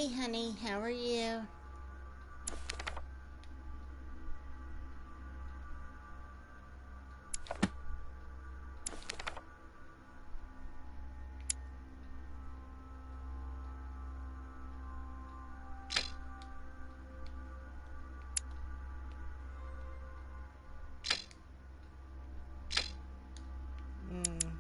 Hey, honey, how are you? Mm.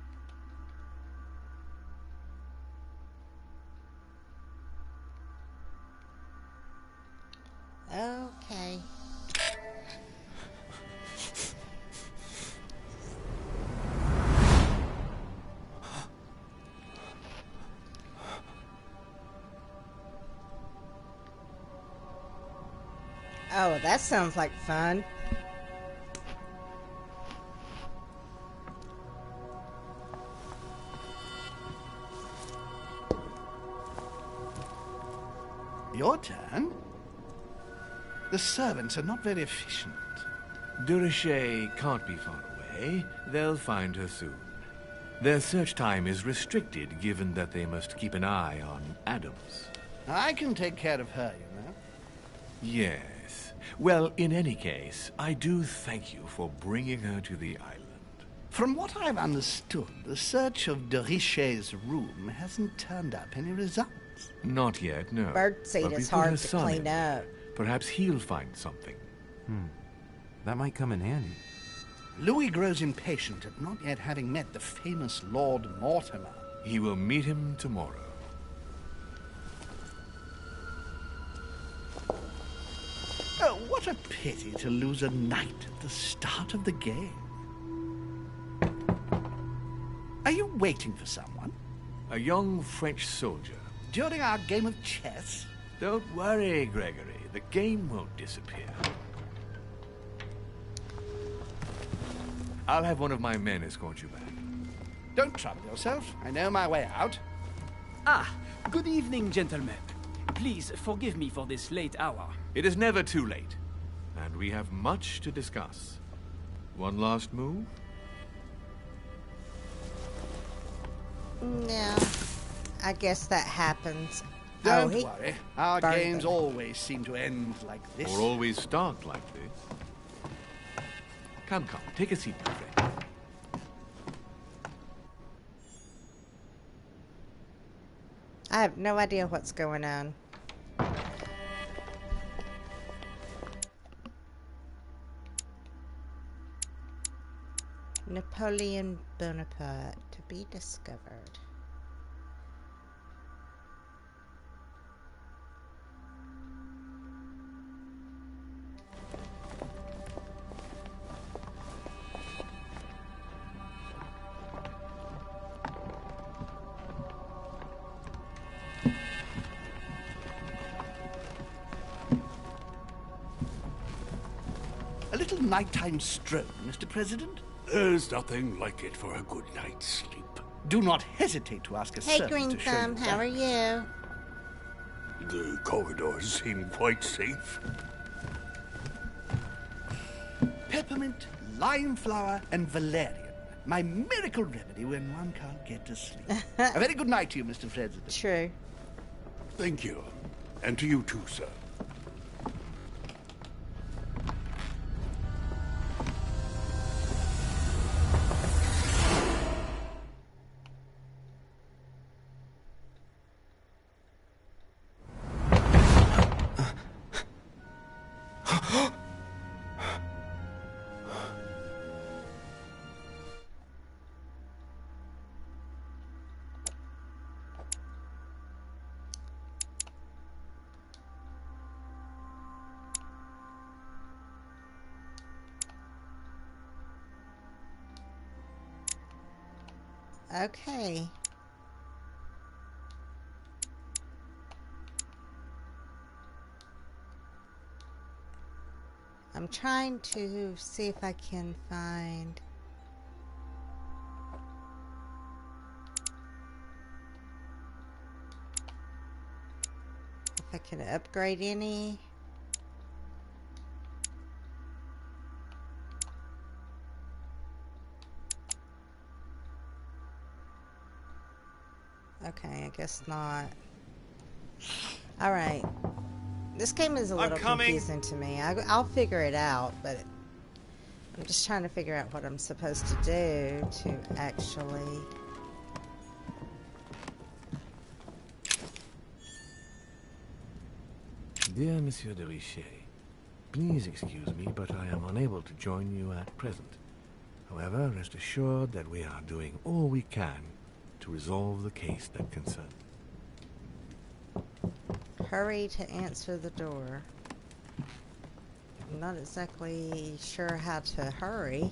Okay. Oh, that sounds like fun. Your turn? The servants are not very efficient. Durocher can't be far away. They'll find her soon. Their search time is restricted, given that they must keep an eye on Adams. I can take care of her, you know. Yes. Well, in any case, I do thank you for bringing her to the island. From what I've understood, the search of de Richet's room hasn't turned up any results. Not yet, no. Birdseed But we is put her hard to son clean in there. up. Perhaps he'll find something. That might come in handy. Louis grows impatient at not yet having met the famous Lord Mortimer. He will meet him tomorrow. Oh, what a pity to lose a knight at the start of the game. Are you waiting for someone? A young French soldier. During our game of chess? Don't worry, Gregory. The game won't disappear. I'll have one of my men escort you back. Don't trouble yourself. I know my way out. Ah, good evening, gentlemen. Please forgive me for this late hour. It is never too late, and we have much to discuss. One last move? No. I guess that happens. Don't he worry. Our burned games them. always seem to end like this. Or always start like this? Come, take a seat, my friend. I have no idea what's going on. Napoleon Bonaparte to be discovered. A little nighttime stroll, Mr. President? There's nothing like it for a good night's sleep. Do not hesitate to ask a Hey, servant Green to show Thumb, you how that. are you? The corridors seem quite safe. Peppermint, lime flower, and valerian. My miracle remedy when one can't get to sleep. A very good night to you, Mr. President. True. Thank you. And to you too, sir. Okay. I'm trying to see if I can find... if I can upgrade any. Okay, I guess not. Alright. This game is a little confusing to me. I'll figure it out, but I'm just trying to figure out what I'm supposed to do to actually... Dear Monsieur de Richet, please excuse me, but I am unable to join you at present. However, rest assured that we are doing all we can to resolve the case that concerns. Hurry to answer the door. I'm not exactly sure how to hurry.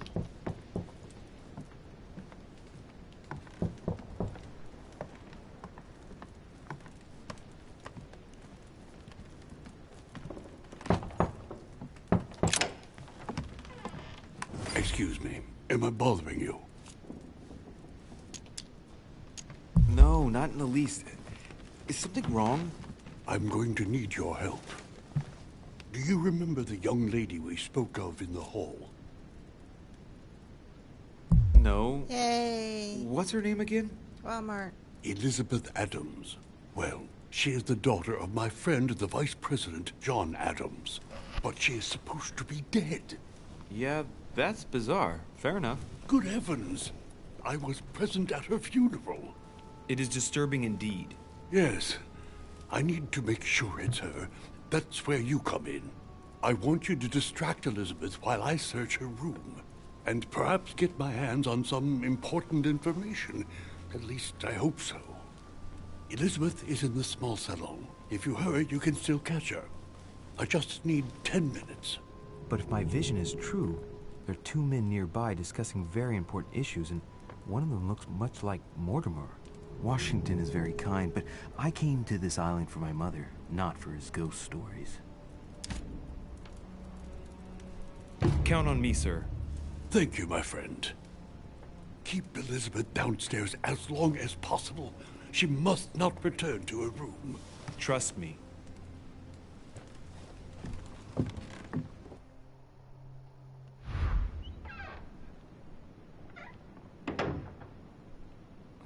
Excuse me. Am I bothering you? No, not in the least. Is something wrong? I'm going to need your help. Do you remember the young lady we spoke of in the hall? No. Yay! What's her name again? Walmart. Elizabeth Adams. Well, she is the daughter of my friend, the Vice President, John Adams. But she is supposed to be dead. Yeah, that's bizarre. Fair enough. Good heavens! I was present at her funeral. It is disturbing indeed. Yes. I need to make sure it's her. That's where you come in. I want you to distract Elizabeth while I search her room. And perhaps get my hands on some important information. At least I hope so. Elizabeth is in the small salon. If you hurry, you can still catch her. I just need 10 minutes. But if my vision is true, there are two men nearby discussing very important issues, and one of them looks much like Mortimer. Washington is very kind, but I came to this island for my mother, not for his ghost stories. Count on me, sir. Thank you, my friend. Keep Elizabeth downstairs as long as possible. She must not return to her room. Trust me.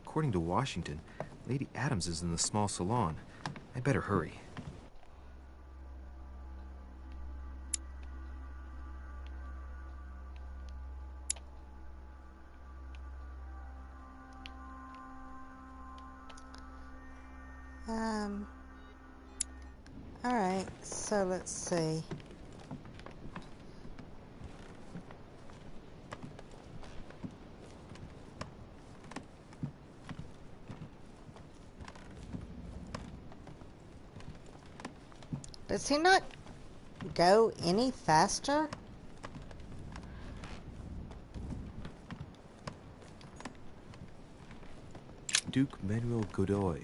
According to Washington, Lady Adams is in the small salon. I better hurry. Alright, so let's see. Does he not go any faster? Duke Manuel Godoy.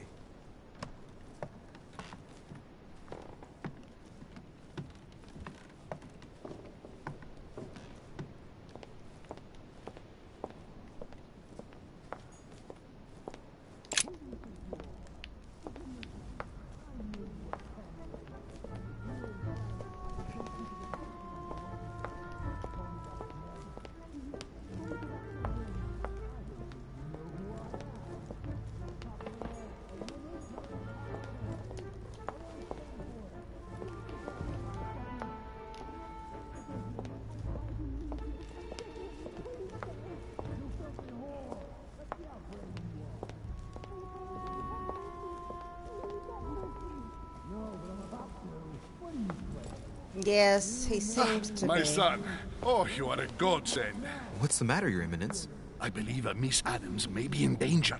Yes, he seems to My be. son. Oh, you are a godsend. What's the matter, Your Eminence? I believe Miss Adams may be in danger.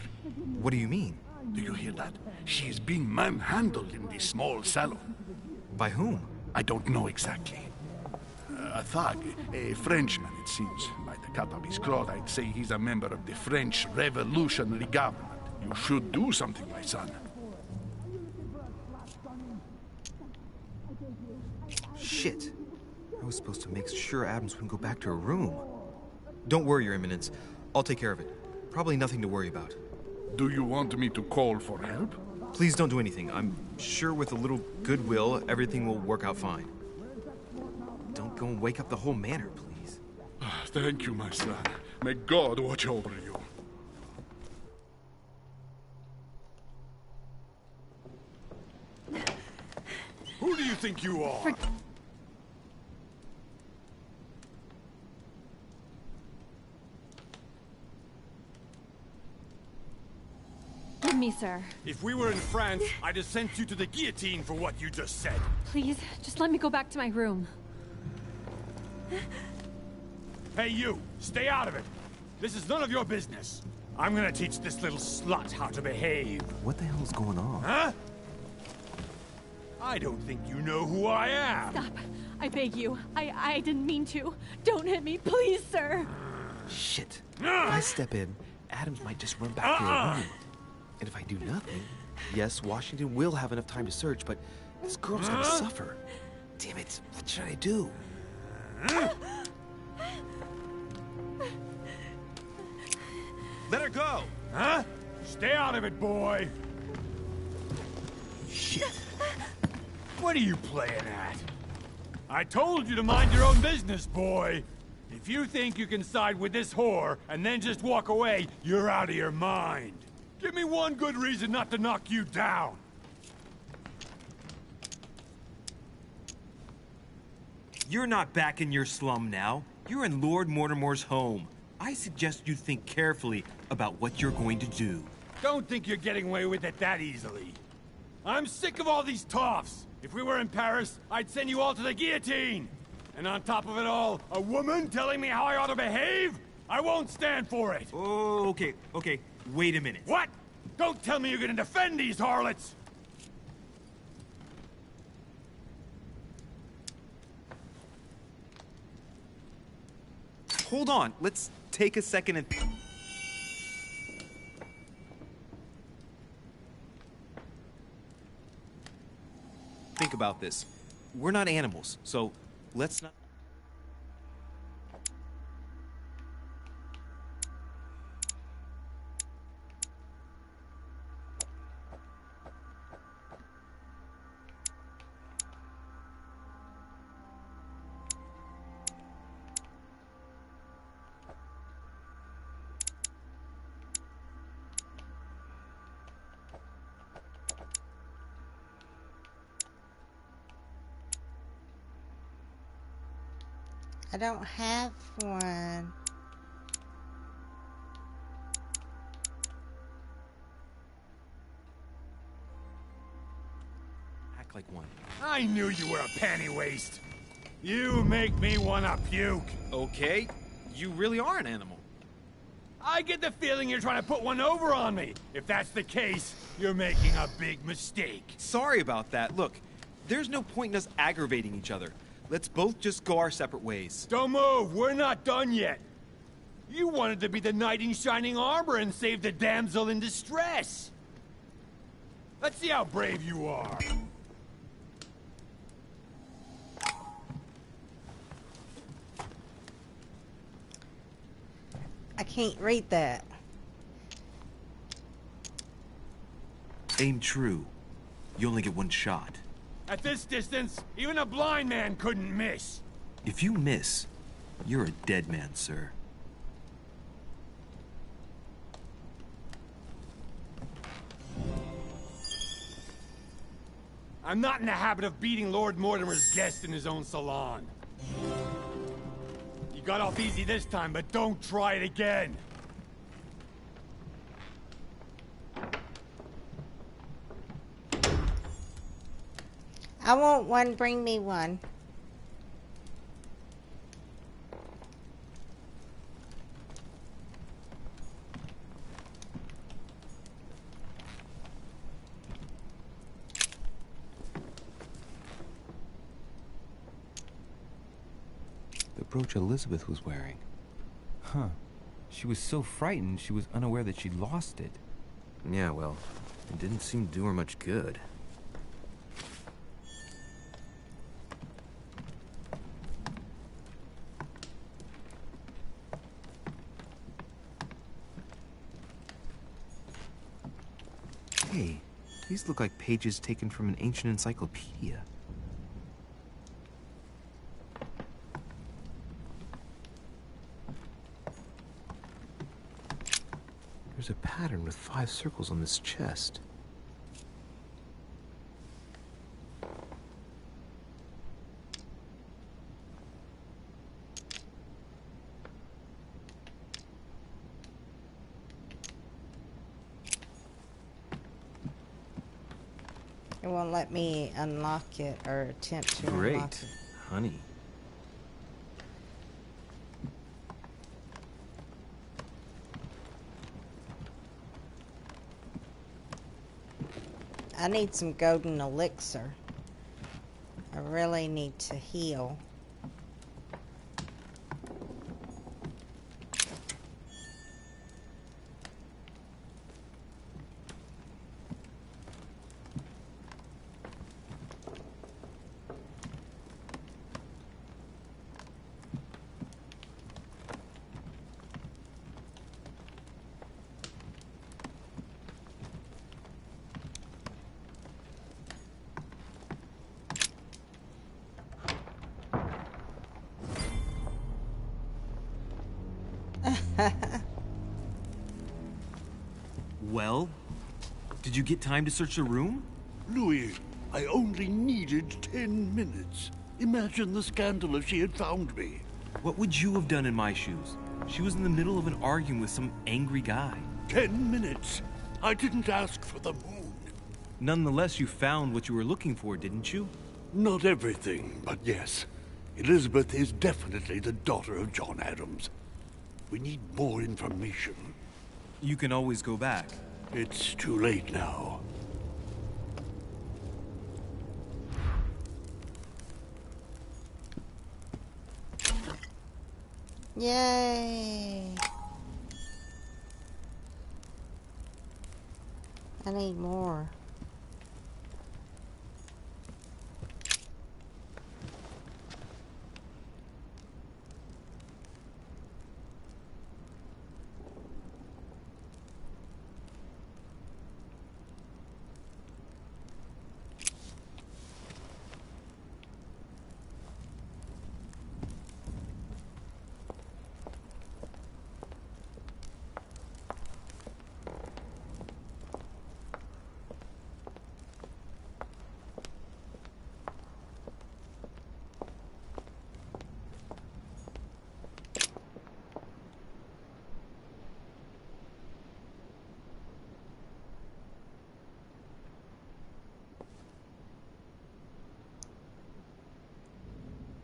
What do you mean? Do you hear that? She is being manhandled in the small salon. By whom? I don't know exactly. A thug, a Frenchman, it seems. By the cut of his cloth, I'd say he's a member of the French Revolutionary Government. You should do something, my son. Shit. I was supposed to make sure Adams wouldn't go back to her room. Don't worry, Your Eminence. I'll take care of it. Probably nothing to worry about. Do you want me to call for help? Please don't do anything. I'm sure with a little goodwill, everything will work out fine. Don't go and wake up the whole manor, please. Thank you, my son. May God watch over you. think you are? Forgive me, sir. If we were in France, I'd have sent you to the guillotine for what you just said. Please, just let me go back to my room. Hey, you! Stay out of it! This is none of your business. I'm gonna teach this little slut how to behave. What the hell's going on? Huh? I don't think you know who I am. Stop. I beg you. I didn't mean to. Don't hit me, please, sir. Shit. If I step in, Adams might just run back to her room. And if I do nothing, yes, Washington will have enough time to search, but this girl's gonna suffer. Damn it, what should I do? Let her go! Huh? Stay out of it, boy! Shit. What are you playing at? I told you to mind your own business, boy! If you think you can side with this whore and then just walk away, you're out of your mind. Give me one good reason not to knock you down. You're not back in your slum now. You're in Lord Mortimer's home. I suggest you think carefully about what you're going to do. Don't think you're getting away with it that easily. I'm sick of all these toffs. If we were in Paris, I'd send you all to the guillotine. And on top of it all, a woman telling me how I ought to behave? I won't stand for it. Oh, okay. Wait a minute. What? Don't tell me you're gonna defend these harlots! Hold on, let's take a second and... think about this. We're not animals, so let's not... I don't have one. act like one. I knew you were a panty waste. You make me wanna puke. Okay, you really are an animal. I get the feeling you're trying to put one over on me. If that's the case, you're making a big mistake. Sorry about that. Look, there's no point in us aggravating each other. Let's both just go our separate ways. Don't move, we're not done yet. You wanted to be the knight in shining armor and save the damsel in distress. Let's see how brave you are. I can't read that. Aim true. You only get one shot. At this distance, even a blind man couldn't miss. If you miss, you're a dead man, sir. I'm not in the habit of beating Lord Mortimer's guest in his own salon. You got off easy this time, but don't try it again. I want one, bring me one. The brooch Elizabeth was wearing. Huh. She was so frightened she was unaware that she'd lost it. Yeah, well, it didn't seem to do her much good. Hey, these look like pages taken from an ancient encyclopedia. There's a pattern with 5 circles on this chest. It won't let me unlock it or attempt to unlock Great. it. Honey. I need some golden elixir. I really need to heal. Well, did you get time to search the room? Louis, I only needed 10 minutes. Imagine the scandal if she had found me. What would you have done in my shoes? She was in the middle of an argument with some angry guy. 10 minutes? I didn't ask for the moon. Nonetheless, you found what you were looking for, didn't you? Not everything, but yes. Elizabeth is definitely the daughter of John Adams. We need more information. You can always go back. It's too late now. Yay! I need more.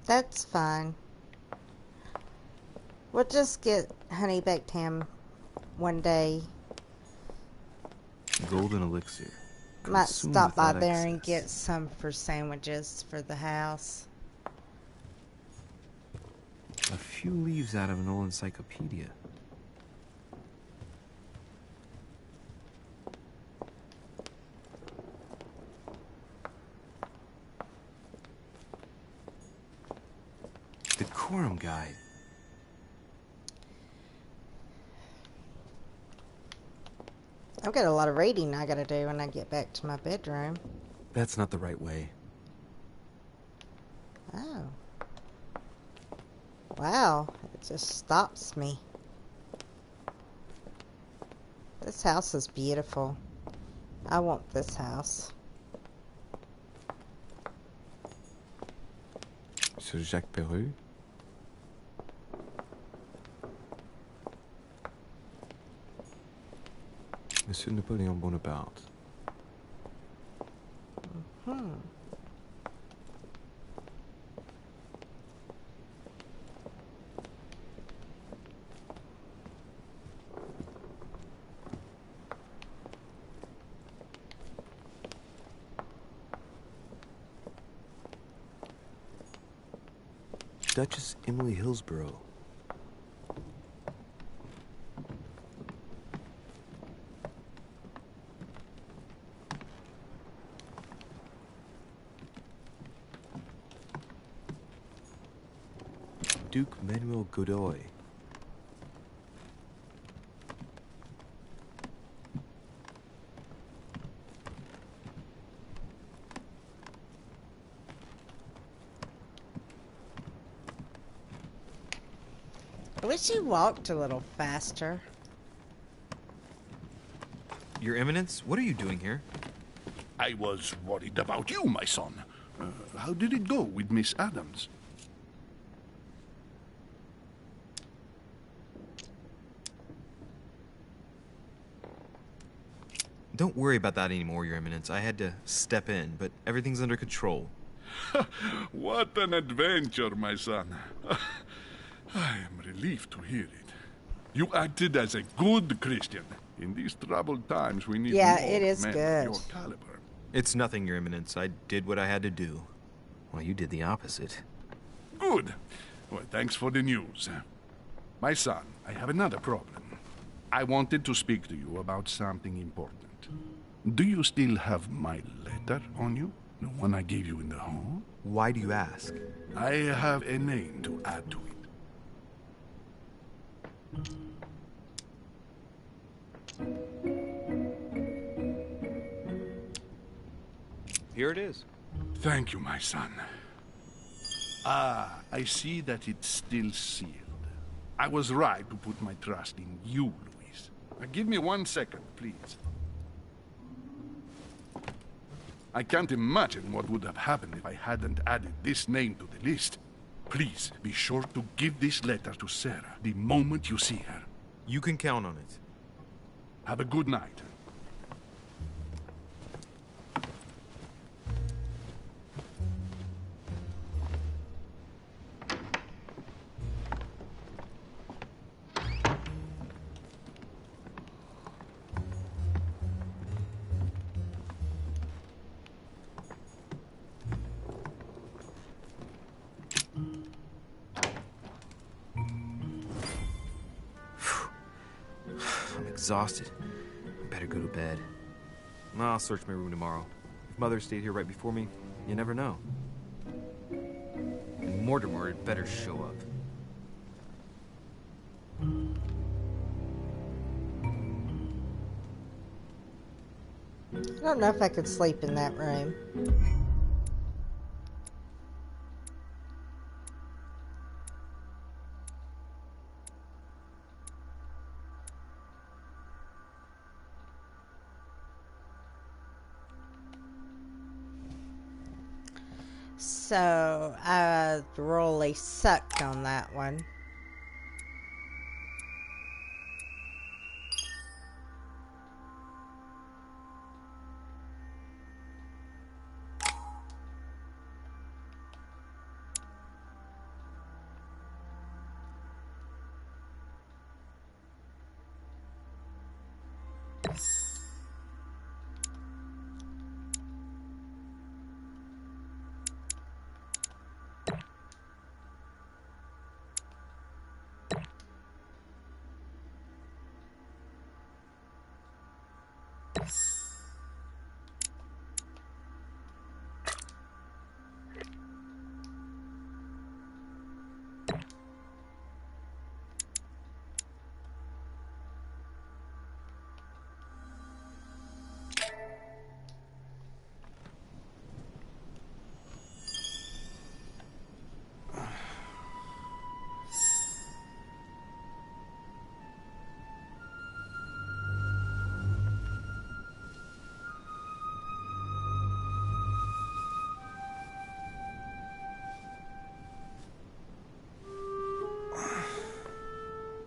That's fine. We'll just get honey baked ham one day. Golden elixir. Might Consumed stop by without there and excess. get some for sandwiches for the house. A few leaves out of an old encyclopedia. Decorum guide. I've got a lot of reading I gotta do when I get back to my bedroom. That's not the right way. Oh. Wow, it just stops me. This house is beautiful. I want this house. Sir Jacques Perreux? Monsieur Napoleon Bonaparte. Duchess Emily Hillsborough. Duke Manuel Godoy. I wish he walked a little faster. Your Eminence, what are you doing here? I was worried about you, my son. How did it go with Miss Adams? Don't worry about that anymore, Your Eminence. I had to step in, but everything's under control. What an adventure, my son. I am relieved to hear it. You acted as a good Christian. In these troubled times, we need more it is men good. of your caliber. It's nothing, Your Eminence. I did what I had to do. Well, you did the opposite. Good. Well, thanks for the news. My son, I have another problem. I wanted to speak to you about something important. Do you still have my letter on you? The one I gave you in the hall? Why do you ask? I have a name to add to it. Here it is. Thank you, my son. Ah, I see that it's still sealed. I was right to put my trust in you, Luis. Now, give me 1 second, please. I can't imagine what would have happened if I hadn't added this name to the list. Please, be sure to give this letter to Sarah the moment you see her. You can count on it. Have a good night. I'm exhausted. I better go to bed. I'll search my room tomorrow. If Mother stayed here right before me, you never know. And Mortimer had better show up. I don't know if I could sleep in that room. So, I really sucked on that one.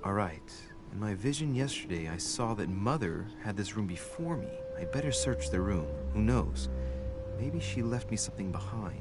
Alright. In my vision yesterday, I saw that Mother had this room before me. I'd better search the room. Who knows? Maybe she left me something behind.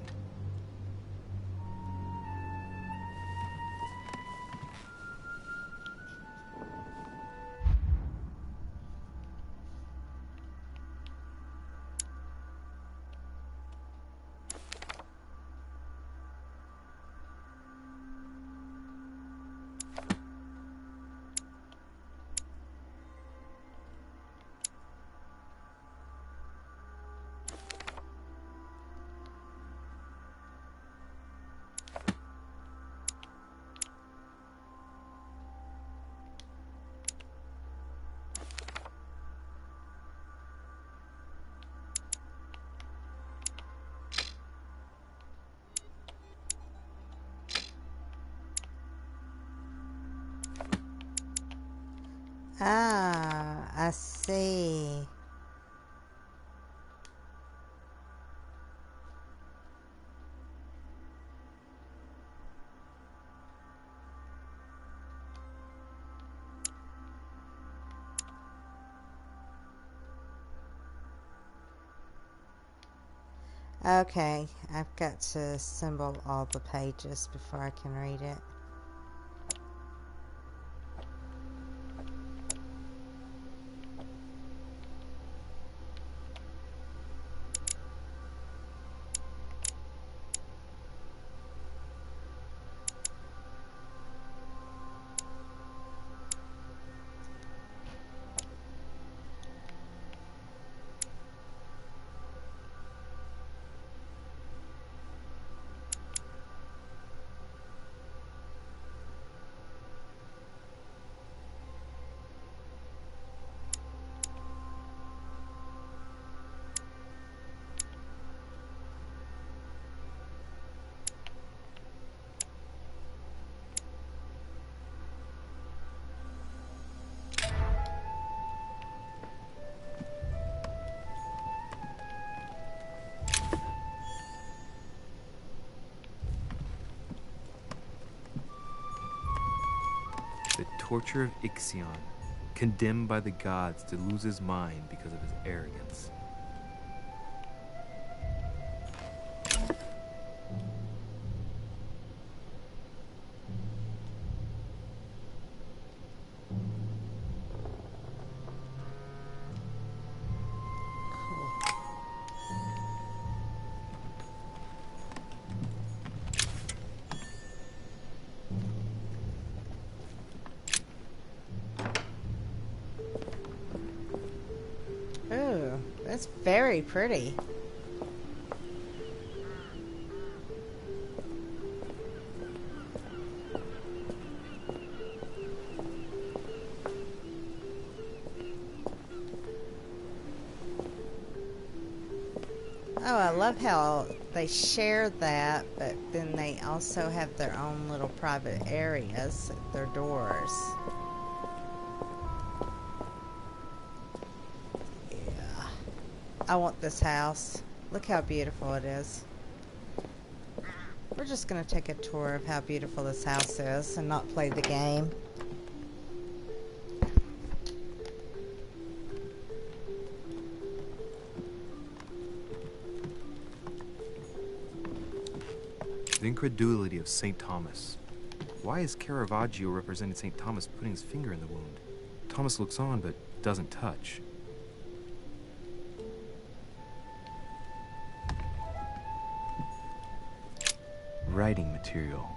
Ah, I see. Okay, I've got to assemble all the pages before I can read it. The torture of Ixion, condemned by the gods to lose his mind because of his arrogance. Ooh, that's very pretty. Oh, I love how they share that, but then they also have their own little private areas at their doors. Yeah. I want this house. Look how beautiful it is. We're just going to take a tour of how beautiful this house is and not play the game. The incredulity of St. Thomas. Why is Caravaggio representing St. Thomas putting his finger in the wound? Thomas looks on but doesn't touch. Writing material.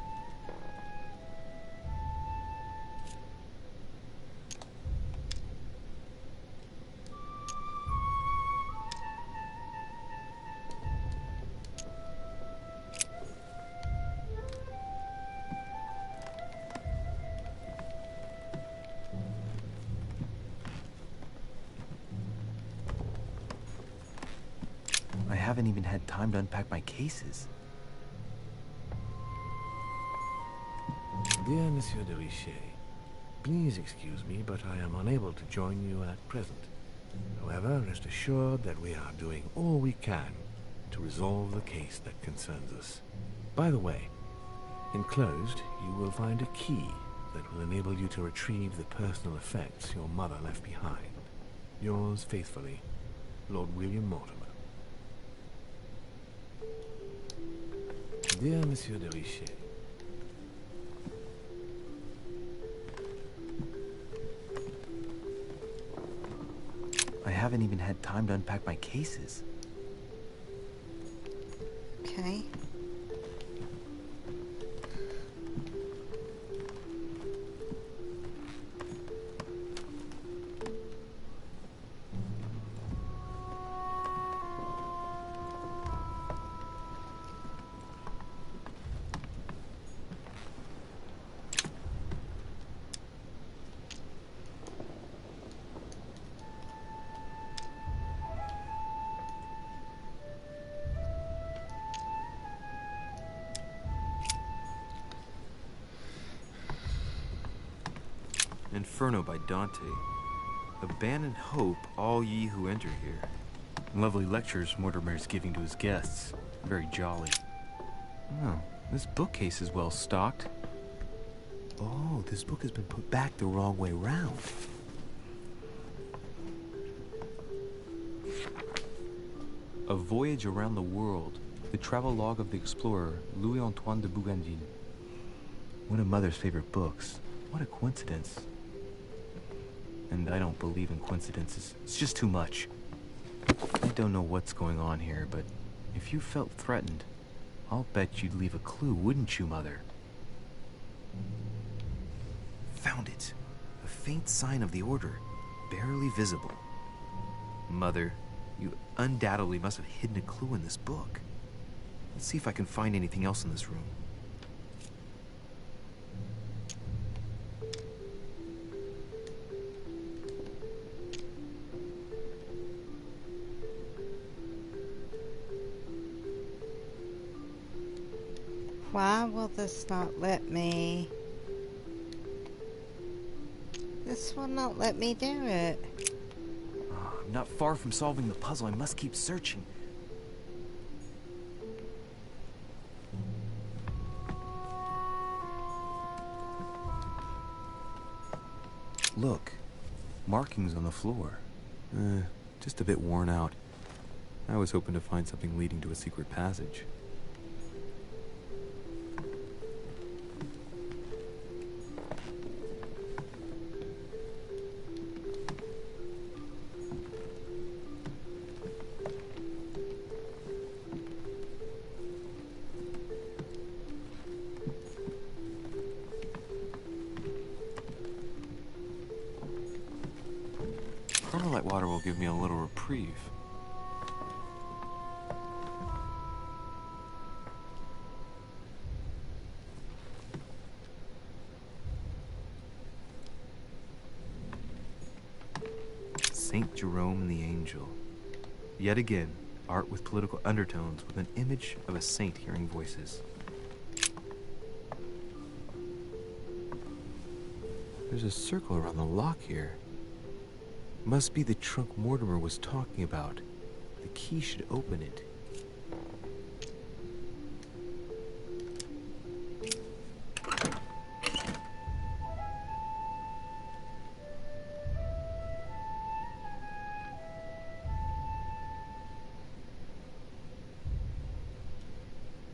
I haven't even had time to unpack my cases. Dear Monsieur de Richet, please excuse me, but I am unable to join you at present. However, rest assured that we are doing all we can to resolve the case that concerns us. By the way, enclosed, you will find a key that will enable you to retrieve the personal effects your mother left behind. Yours faithfully, Lord William Mortimer. Dear Monsieur de Richet, I haven't even had time to unpack my cases. Okay. Inferno by Dante. Abandon hope, all ye who enter here. Lovely lectures Mortimer's giving to his guests. Very jolly. Oh, this bookcase is well stocked. Oh, this book has been put back the wrong way round. A Voyage Around the World, the travelogue of the explorer Louis-Antoine de Bougainville. One of Mother's favorite books. What a coincidence. And I don't believe in coincidences. It's just too much. I don't know what's going on here, but if you felt threatened, I'll bet you'd leave a clue, wouldn't you, Mother? Found it. A faint sign of the Order, barely visible. Mother, you undoubtedly must have hidden a clue in this book. Let's see if I can find anything else in this room. Why will this not let me? This will not let me do it. Oh, I'm not far from solving the puzzle. I must keep searching. Look, markings on the floor. Just a bit worn out. I was hoping to find something leading to a secret passage. Carmelite water will give me a little reprieve. Saint Jerome and the Angel. Yet again, art with political undertones with an image of a saint hearing voices. There's a circle around the lock here. Must be the trunk Mortimer was talking about. The key should open it.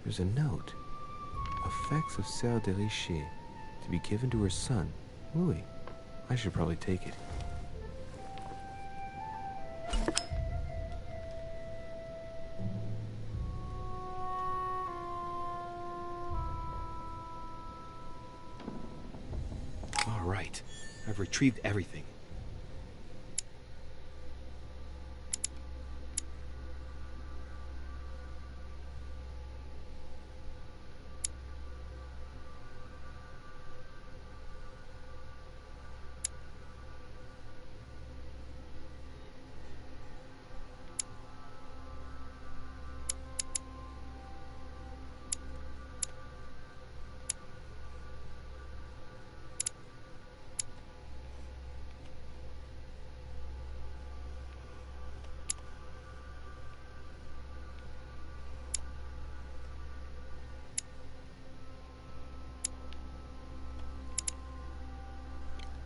There's a note. Effects of Sœur de Richet, to be given to her son, Louis. I should probably take it. All right, I've retrieved everything.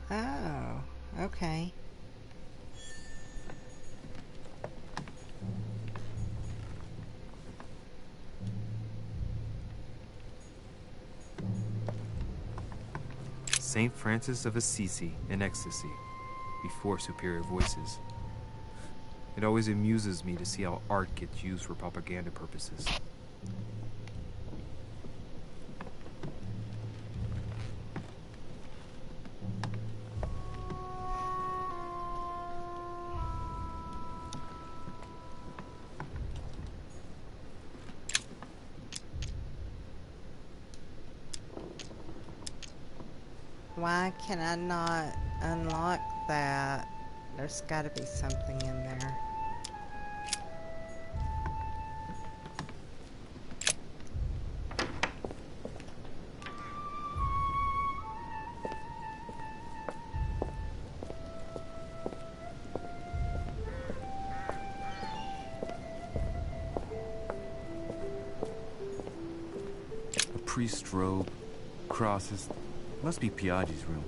Oh, okay. Saint Francis of Assisi in ecstasy, before superior voices. It always amuses me to see how art gets used for propaganda purposes. Why can I not unlock that? There's got to be something in there. A priest's robe, crosses. Must be Piaggi's room.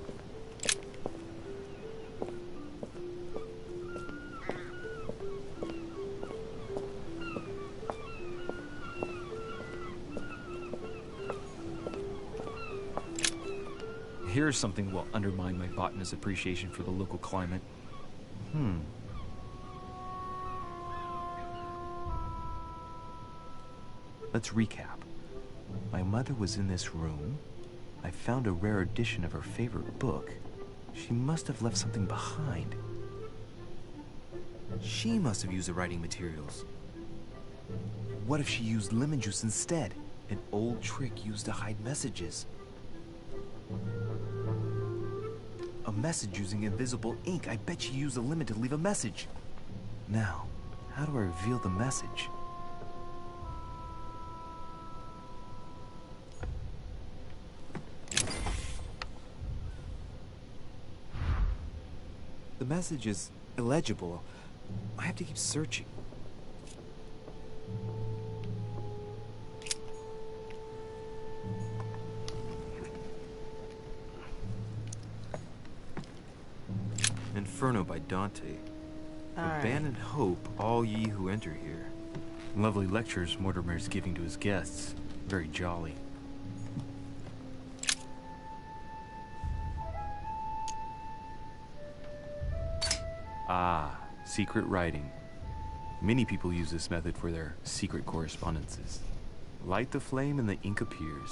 here's something that will undermine my botanist's appreciation for the local climate. Let's recap. My mother was in this room. I found a rare edition of her favorite book. She must have left something behind. She must have used the writing materials. What if she used lemon juice instead? An old trick used to hide messages. A message using invisible ink. I bet she used a lemon to leave a message. Now, how do I reveal the message? The message is illegible. I have to keep searching. Inferno by Dante. Abandon hope, all ye who enter here. Lovely lectures Mortimer is giving to his guests. Very jolly. Ah, secret writing. Many people use this method for their secret correspondences. Light the flame and the ink appears.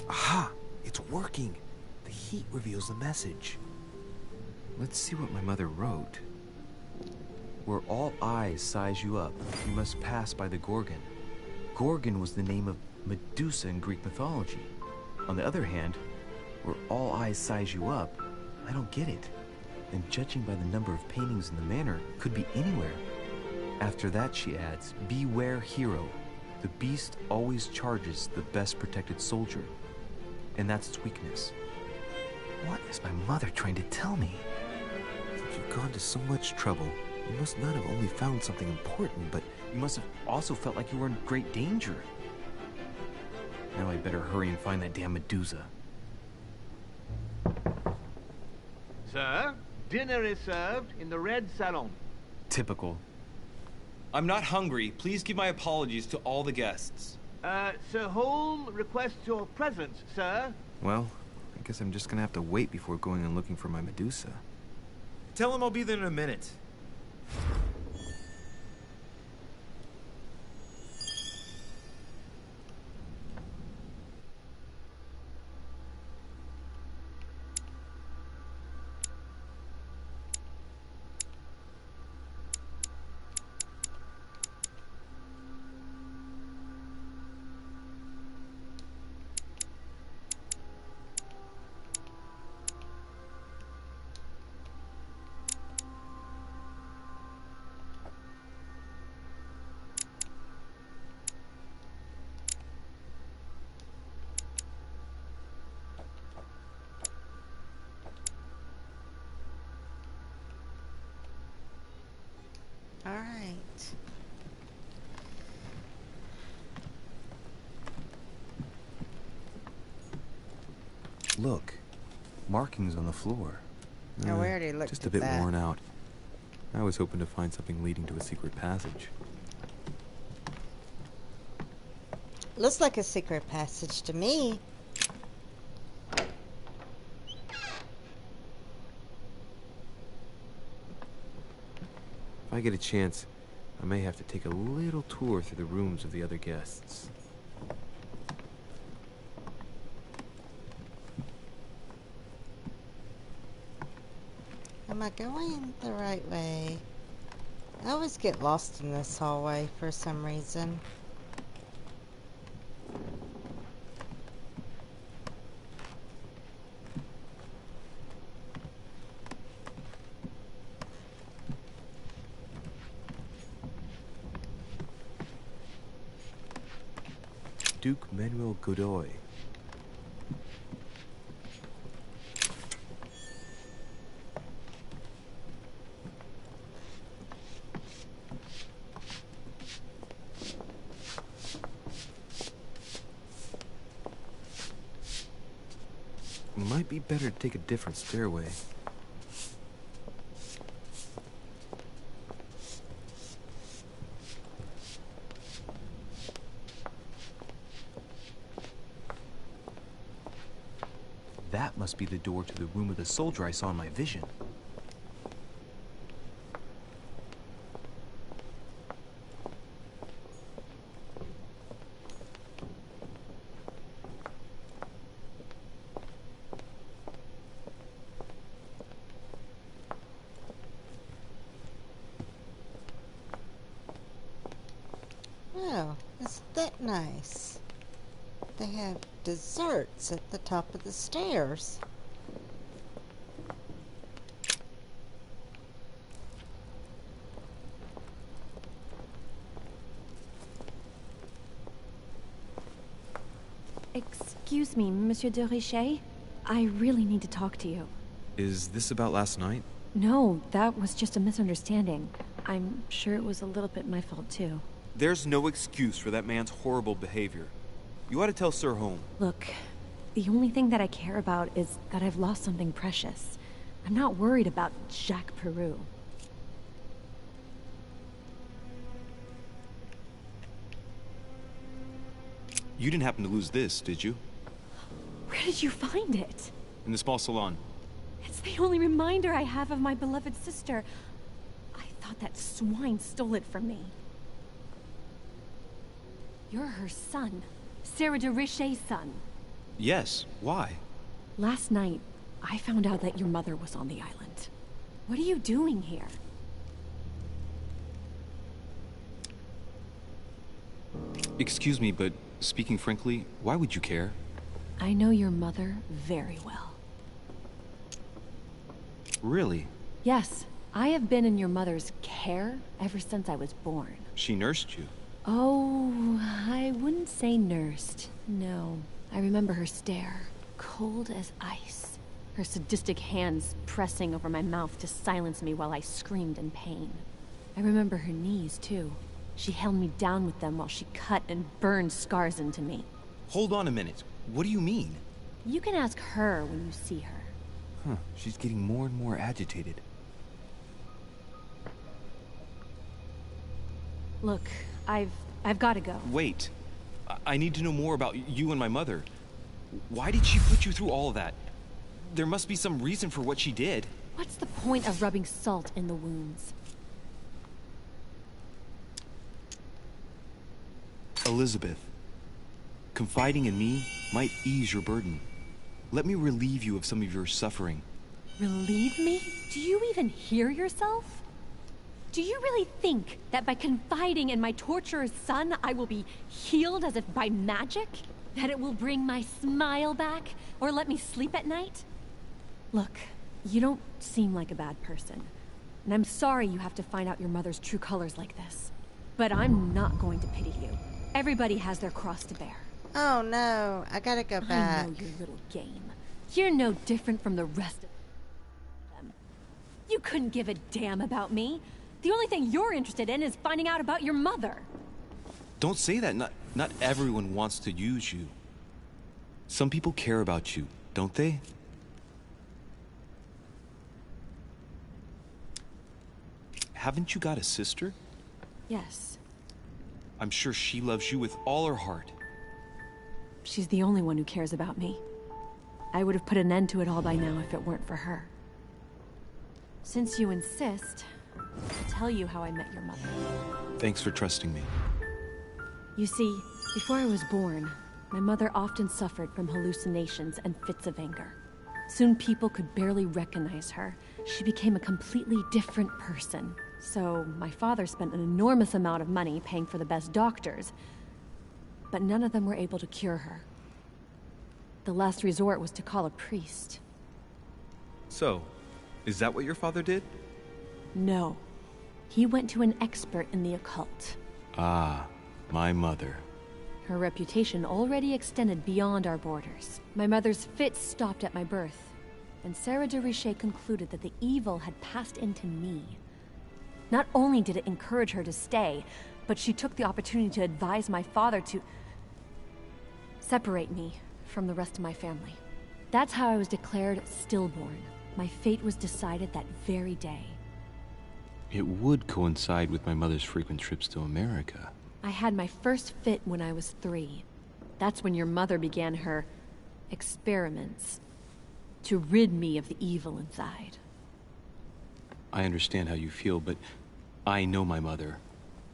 Aha! It's working! The heat reveals the message. Let's see what my mother wrote. Where all eyes size you up, you must pass by the Gorgon. Gorgon was the name of Medusa in Greek mythology. On the other hand, where all eyes size you up, I don't get it. And judging by the number of paintings in the manor, could be anywhere. After that, she adds, beware hero. The beast always charges the best protected soldier. And that's its weakness. What is my mother trying to tell me? If you've gone to so much trouble, you must not have only found something important, but you must have also felt like you were in great danger. Now I better hurry and find that damn Medusa. Sir, dinner is served in the red salon. Typical. I'm not hungry. Please give my apologies to all the guests. Sir Holm requests your presence, sir. Well, I guess I'm just gonna have to wait before going and looking for my Medusa. Tell him I'll be there in a minute. All right. Look, markings on the floor. Oh, we already looked Just a at bit that. worn out. I was hoping to find something leading to a secret passage. Looks like a secret passage to me. If I get a chance, I may have to take a little tour through the rooms of the other guests. Am I going the right way? I always get lost in this hallway for some reason. Duke Manuel Godoy. Might be better to take a different stairway. That must be the door to the room of the soldier I saw in my vision. Oh, isn't that nice? They have desserts at the top of the stairs. Excuse me, Monsieur de Richet. I really need to talk to you. Is this about last night? No, that was just a misunderstanding. I'm sure it was a little bit my fault, too. There's no excuse for that man's horrible behavior. You ought to tell Sir Home. Look, the only thing that I care about is that I've lost something precious. I'm not worried about Jacques Peru. You didn't happen to lose this, did you? Where did you find it? In the small salon. It's the only reminder I have of my beloved sister. I thought that swine stole it from me. You're her son. Sarah de Richet's son. Yes, why? Last night, I found out that your mother was on the island. What are you doing here? Excuse me, but speaking frankly, why would you care? I know your mother very well. Really? Yes, I have been in your mother's care ever since I was born. She nursed you. Oh, I wouldn't say nursed. No, I remember her stare, cold as ice. Her sadistic hands pressing over my mouth to silence me while I screamed in pain. I remember her knees, too. She held me down with them while she cut and burned scars into me. Hold on a minute. What do you mean? You can ask her when you see her. Huh, she's getting more and more agitated. Look, I've got to go. Wait. I need to know more about you and my mother. Why did she put you through all of that? There must be some reason for what she did. What's the point of rubbing salt in the wounds? Elizabeth, confiding in me might ease your burden. Let me relieve you of some of your suffering. Relieve me? Do you even hear yourself? Do you really think that by confiding in my torturer's son, I will be healed as if by magic? That it will bring my smile back, or let me sleep at night? Look, you don't seem like a bad person, and I'm sorry you have to find out your mother's true colors like this. But I'm not going to pity you. Everybody has their cross to bear. Oh no, I gotta go back. I know your little game. You're no different from the rest of them. You couldn't give a damn about me. The only thing you're interested in is finding out about your mother. Don't say that. Not everyone wants to use you. Some people care about you, don't they? Haven't you got a sister? Yes. I'm sure she loves you with all her heart. She's the only one who cares about me. I would have put an end to it all by now if it weren't for her. Since you insist, I'll tell you how I met your mother. Thanks for trusting me. You see, before I was born, my mother often suffered from hallucinations and fits of anger. Soon people could barely recognize her. She became a completely different person. So my father spent an enormous amount of money paying for the best doctors, but none of them were able to cure her. The last resort was to call a priest. So, is that what your father did? No. He went to an expert in the occult. Ah, my mother. Her reputation already extended beyond our borders. My mother's fits stopped at my birth, and Sarah de Richet concluded that the evil had passed into me. Not only did it encourage her to stay, but she took the opportunity to advise my father to separate me from the rest of my family. That's how I was declared stillborn. My fate was decided that very day. It would coincide with my mother's frequent trips to America. I had my first fit when I was 3. That's when your mother began her experiments to rid me of the evil inside. I understand how you feel, but I know my mother.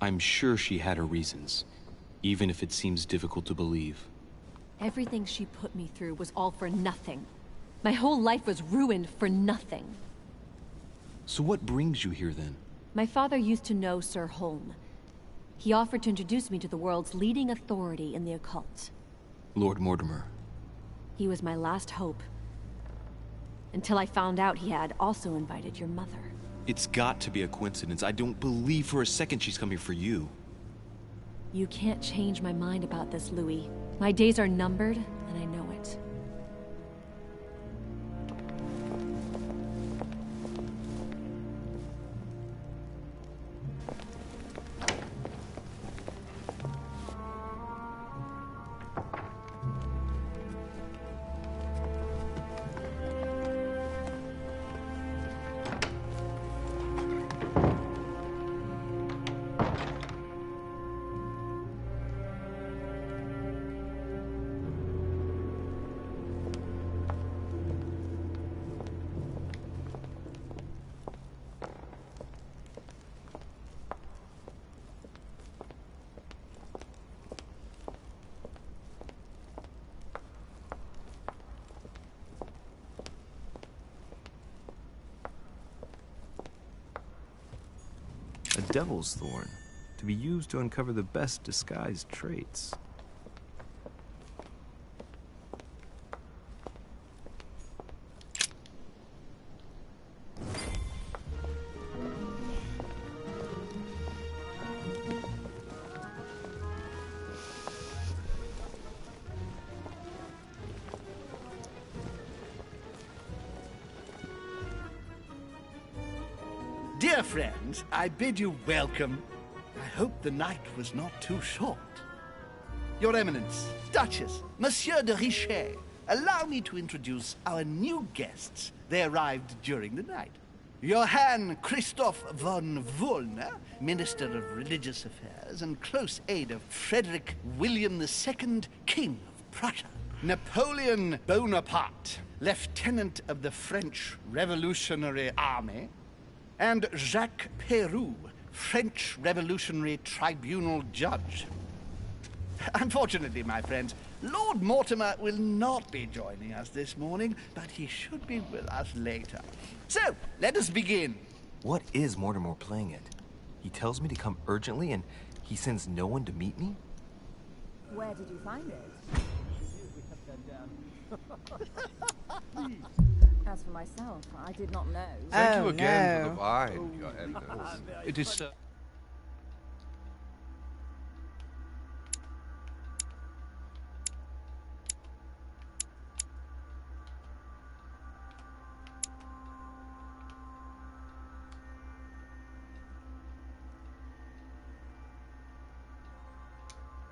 I'm sure she had her reasons, even if it seems difficult to believe. Everything she put me through was all for nothing. My whole life was ruined for nothing. So what brings you here then? My father used to know Sir Holm. He offered to introduce me to the world's leading authority in the occult. Lord Mortimer. He was my last hope. Until I found out he had also invited your mother. It's got to be a coincidence. I don't believe for a second she's coming for you. You can't change my mind about this, Louis. My days are numbered, and I know it. A devil's thorn, to be used to uncover the best disguised traits. Dear friends, I bid you welcome. I hope the night was not too short. Your Eminence, Duchess, Monsieur de Richet, allow me to introduce our new guests. They arrived during the night. Johann Christoph von Wollner, Minister of Religious Affairs and close aide of Frederick William II, King of Prussia. Napoleon Bonaparte, Lieutenant of the French Revolutionary Army. And Jacques Peroux, French Revolutionary Tribunal Judge. Unfortunately, my friends, Lord Mortimer will not be joining us this morning, but he should be with us later. So, let us begin. What is Mortimer playing at? He tells me to come urgently and he sends no one to meet me? Where did you find it? As for myself, I did not know. Thank you again for the wine, Your Eminence. It is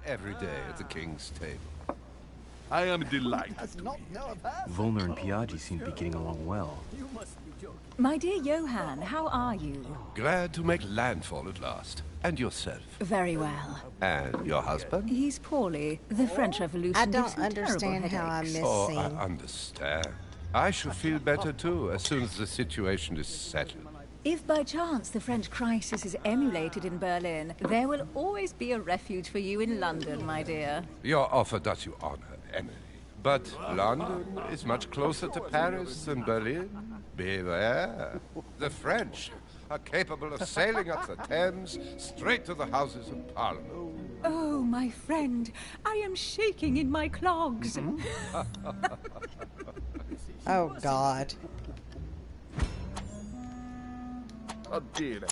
every day at the king's table. I am delighted. Wollner and Piaggi seem to be getting along well. My dear Johann, how are you? Glad to make landfall at last. And yourself? Very well. And your husband? He's poorly. The French Revolution I don't understand how I miss Oh, scene. I understand. I shall feel better too, as soon as the situation is settled. If by chance the French crisis is emulated in Berlin, there will always be a refuge for you in London, my dear. Your offer does you honor, Emily. But London is much closer to Paris than Berlin. Beware. The French are capable of sailing up the Thames straight to the Houses of Parliament. Oh, my friend, I am shaking in my clogs. Oh, God. Oh, dear.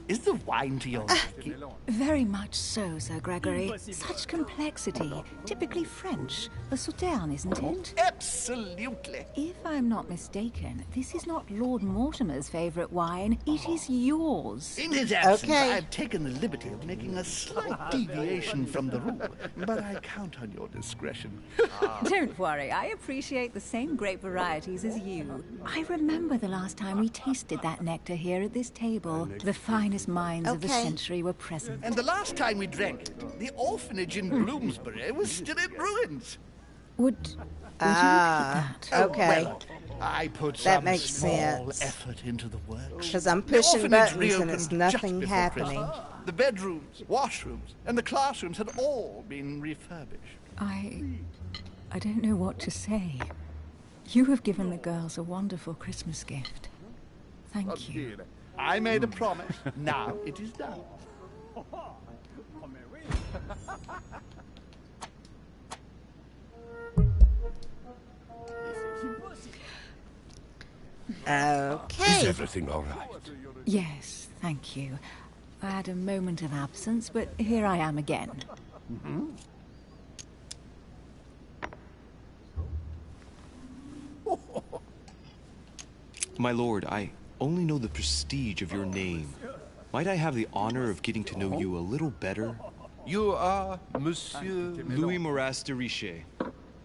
Is the wine to your liking? Very much so, Sir Gregory. Such complexity. Typically French. A Sauterne, isn't it? Absolutely. If I'm not mistaken, this is not Lord Mortimer's favourite wine. It is yours. In his absence, I've taken the liberty of making a slight deviation from the rule, but I count on your discretion. Don't worry, I appreciate the same grape varieties as you. I remember the last time we tasted that nectar here at this table. The finest minds of the century were present. And the last time we drank it, the orphanage in Bloomsbury was still in ruins. Would you look at that? Okay. Well, I put That some makes small sense. effort into the work. Because I'm The pushing orphanage buttons and reopened it's just nothing before happening. Christmas. The bedrooms, washrooms, and the classrooms had all been refurbished. I don't know what to say. You have given the girls a wonderful Christmas gift. Thank you. I made a promise. Now it is done. Okay. Is everything all right? Yes, thank you. I had a moment of absence, but here I am again. My lord, I only know the prestige of your name. Might I have the honor of getting to know you a little better? You are Monsieur... Louis Moras de Richet.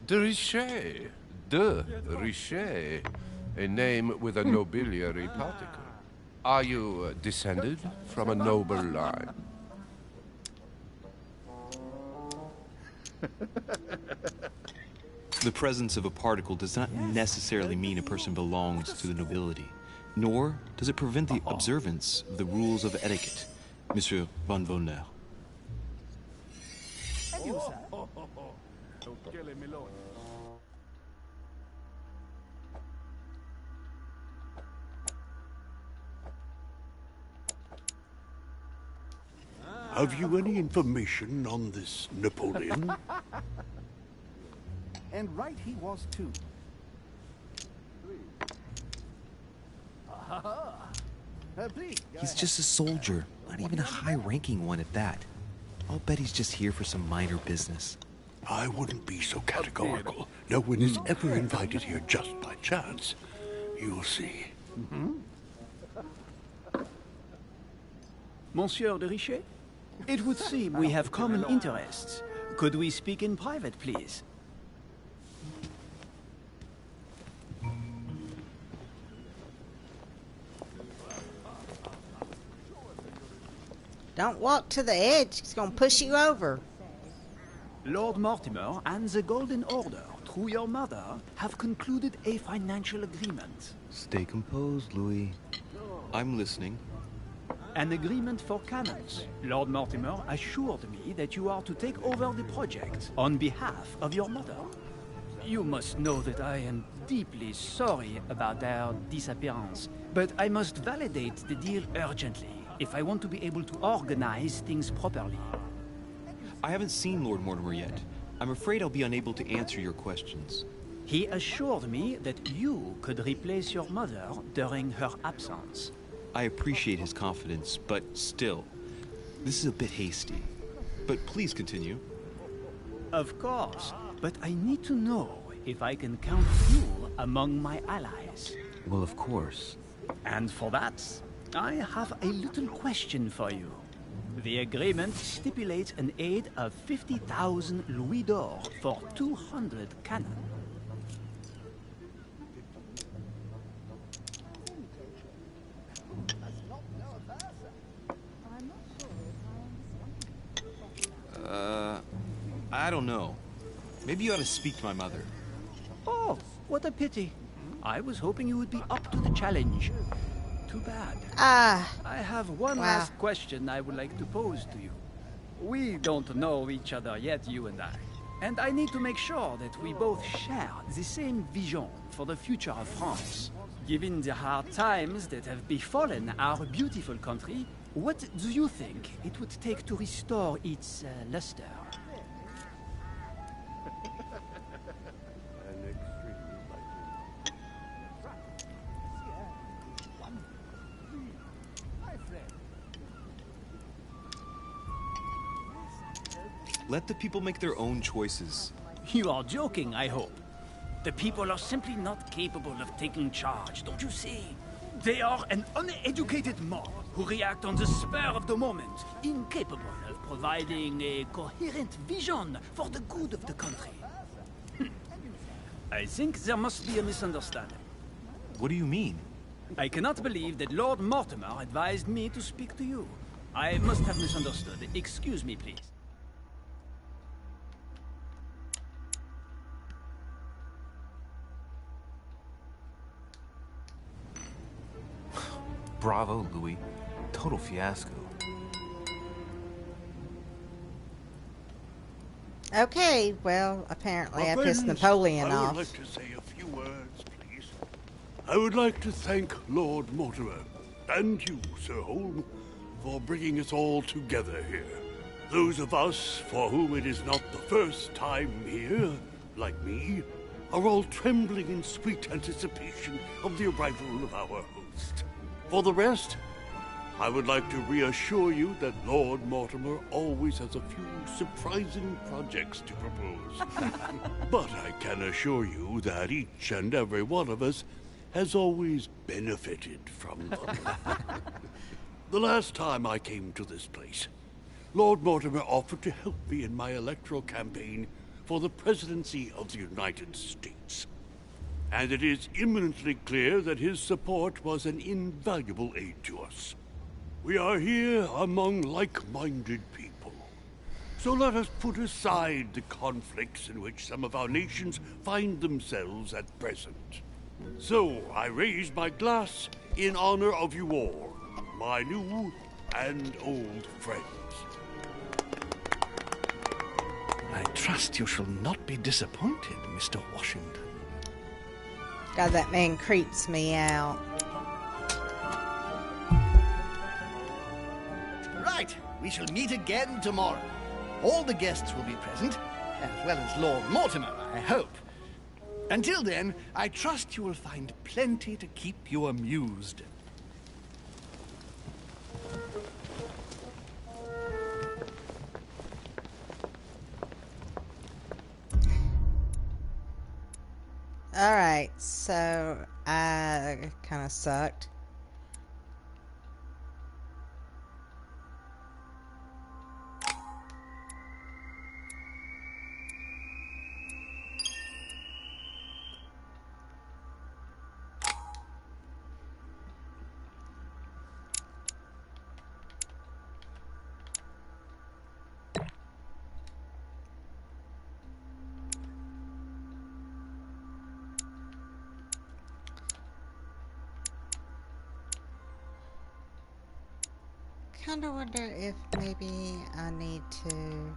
De Richet. De Richet. A name with a nobiliary particle. Are you descended from a noble line? The presence of a particle does not necessarily mean a person belongs to the nobility, nor does it prevent the observance of the rules of etiquette, Monsieur von Volneur. Have you any information on this Napoleon? And right he was too. He's just a soldier, not even a high-ranking one at that. I'll bet he's just here for some minor business. I wouldn't be so categorical. No one is ever invited here just by chance. You'll see. Monsieur de Richet? It would seem we have common interests. Could we speak in private, please? Don't walk to the edge. He's going to push you over. Lord Mortimer and the Golden Order, through your mother, have concluded a financial agreement. Stay composed, Louis. I'm listening. An agreement for cannons. Lord Mortimer assured me that you are to take over the project on behalf of your mother. You must know that I am deeply sorry about their disappearance, but I must validate the deal urgently if I want to be able to organize things properly. I haven't seen Lord Mortimer yet. I'm afraid I'll be unable to answer your questions. He assured me that you could replace your mother during her absence. I appreciate his confidence, but still, this is a bit hasty. But please continue. Of course, but I need to know if I can count you among my allies. Well, of course. And for that, I have a little question for you. The agreement stipulates an aid of 50,000 louis d'or for 200 cannon. I don't know. Maybe you ought to speak to my mother. Oh, what a pity. I was hoping you would be up to the challenge. Too bad. I have one last question I would like to pose to you. We don't know each other yet, you and I. And I need to make sure that we both share the same vision for the future of France. Given the hard times that have befallen our beautiful country, what do you think it would take to restore its luster? Let the people make their own choices. You are joking, I hope. The people are simply not capable of taking charge, don't you see? They are an uneducated mob who react on the spur of the moment, incapable of providing a coherent vision for the good of the country. I think there must be a misunderstanding. What do you mean? I cannot believe that Lord Mortimer advised me to speak to you. I must have misunderstood. Excuse me, please. Bravo, Louis. Total fiasco. Okay, well, apparently I pissed Napoleon off. I would like to say a few words, please. I would like to thank Lord Mortimer, and you, Sir Holm, for bringing us all together here. Those of us for whom it is not the first time here, like me, are all trembling in sweet anticipation of the arrival of our host. For the rest, I would like to reassure you that Lord Mortimer always has a few surprising projects to propose. But I can assure you that each and every one of us has always benefited from them. The last time I came to this place, Lord Mortimer offered to help me in my electoral campaign for the presidency of the United States. And it is imminently clear that his support was an invaluable aid to us. We are here among like-minded people. So let us put aside the conflicts in which some of our nations find themselves at present. So I raise my glass in honor of you all, my new and old friends. I trust you shall not be disappointed, Mr. Washington. God, that man creeps me out. Right, we shall meet again tomorrow. All the guests will be present, as well as Lord Mortimer, I hope. Until then, I trust you will find plenty to keep you amused. Alright, so I kind of sucked. Kind of wonder if maybe I need to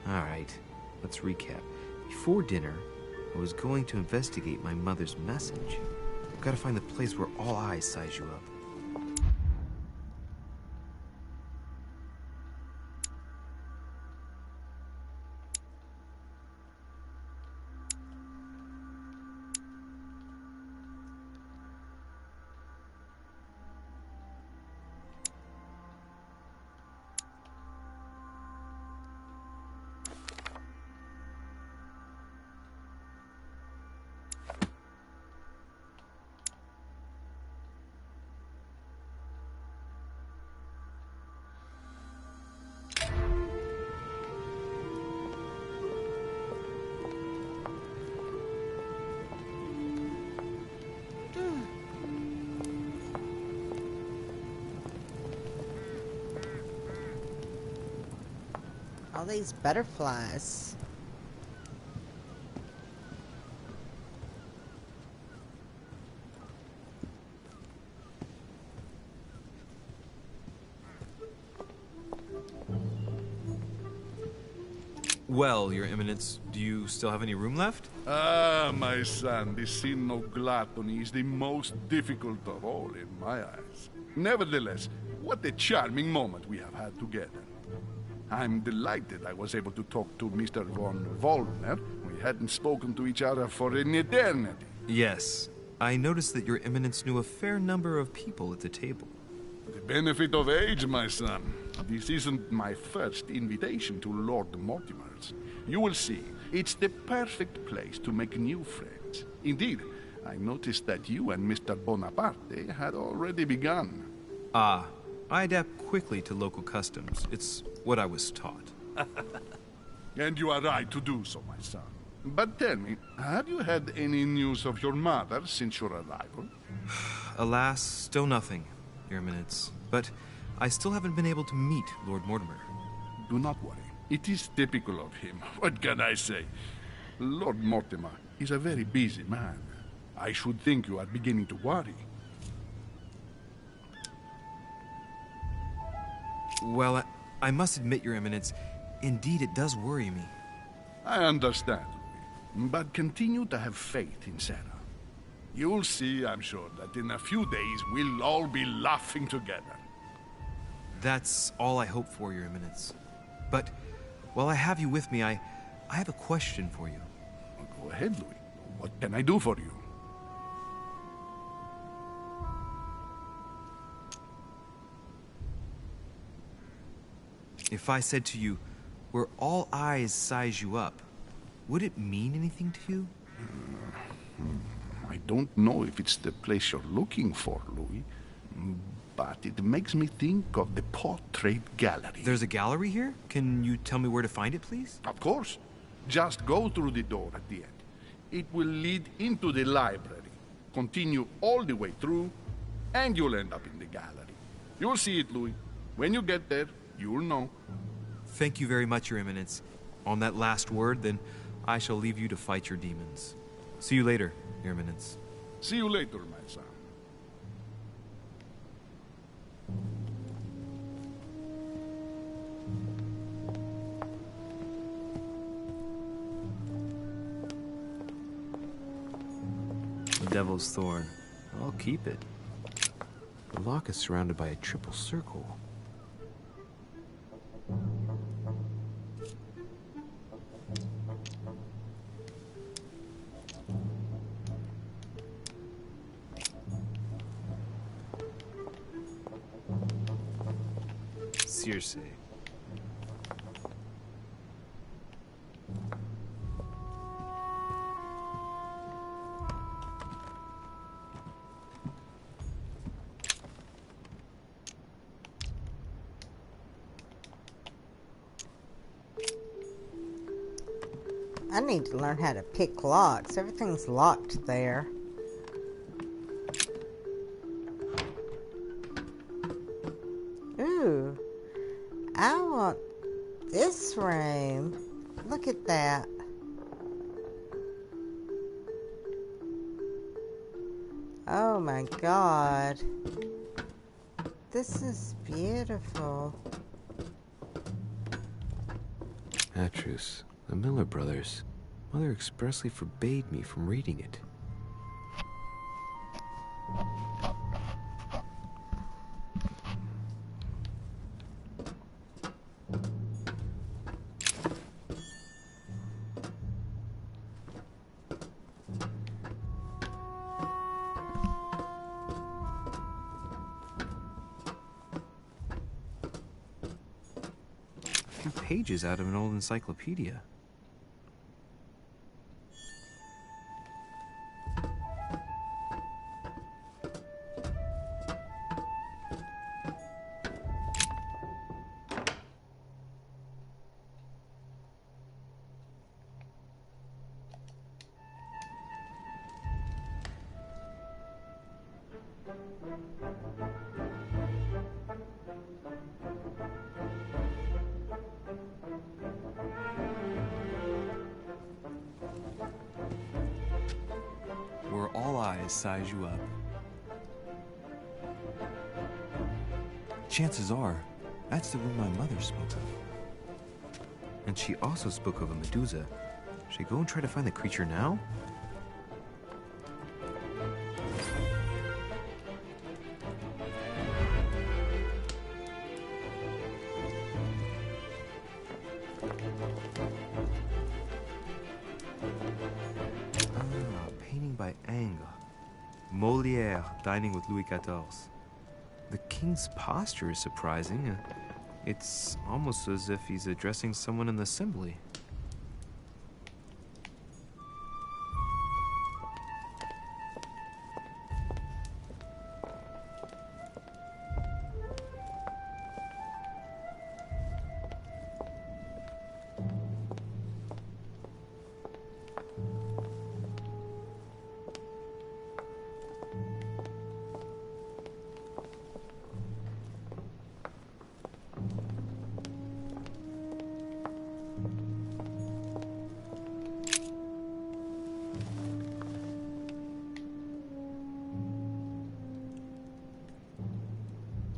Alright, let's recap. Before dinner, I was going to investigate my mother's message. I've got to find the place where all eyes size you up. all these butterflies. Well, Your Eminence, do you still have any room left? Ah, my son, the sin of gluttony is the most difficult of all in my eyes. Nevertheless, what a charming moment we have had together. I'm delighted I was able to talk to Mr. von Vollner. We hadn't spoken to each other for an eternity. Yes. I noticed that Your Eminence knew a fair number of people at the table. The benefit of age, my son. This isn't my first invitation to Lord Mortimer's. You will see, it's the perfect place to make new friends. Indeed, I noticed that you and Mr. Bonaparte had already begun. Ah, I adapt quickly to local customs. It's what I was taught. And you are right to do so, my son. But tell me, have you had any news of your mother since your arrival? Alas, still nothing, Your Eminence. But I still haven't been able to meet Lord Mortimer. Do not worry. It is typical of him. What can I say? Lord Mortimer is a very busy man. I should think you are beginning to worry. Well, I must admit, Your Eminence, indeed it does worry me. I understand, Louis, but continue to have faith in Sarah. You'll see, I'm sure, that in a few days we'll all be laughing together. That's all I hope for, Your Eminence. But while I have you with me, I have a question for you. Well, go ahead, Louis. What can I do for you? If I said to you, where all eyes size you up, would it mean anything to you? I don't know if it's the place you're looking for, Louis, but it makes me think of the Portrait Gallery. There's a gallery here? Can you tell me where to find it, please? Of course. Just go through the door at the end. It will lead into the library. Continue all the way through, and you'll end up in the gallery. You'll see it, Louis. When you get there, you'll know. Thank you very much, Your Eminence. On that last word, then, I shall leave you to fight your demons. See you later, Your Eminence. See you later, my son. The Devil's Thorn. I'll keep it. The lock is surrounded by a triple circle. Circe. I need to learn how to pick locks. Everything's locked there. Ooh. I want this room. Look at that. Oh my God. This is beautiful. Atrus, the Miller brothers. Mother expressly forbade me from reading it. Pages out of an old encyclopedia. Where all eyes size you up. Chances are, that's the room my mother spoke of. And she also spoke of a Medusa. Should I go and try to find the creature now? Painting by Ingres. Molière dining with Louis XIV. The king's posture is surprising. It's almost as if he's addressing someone in the assembly.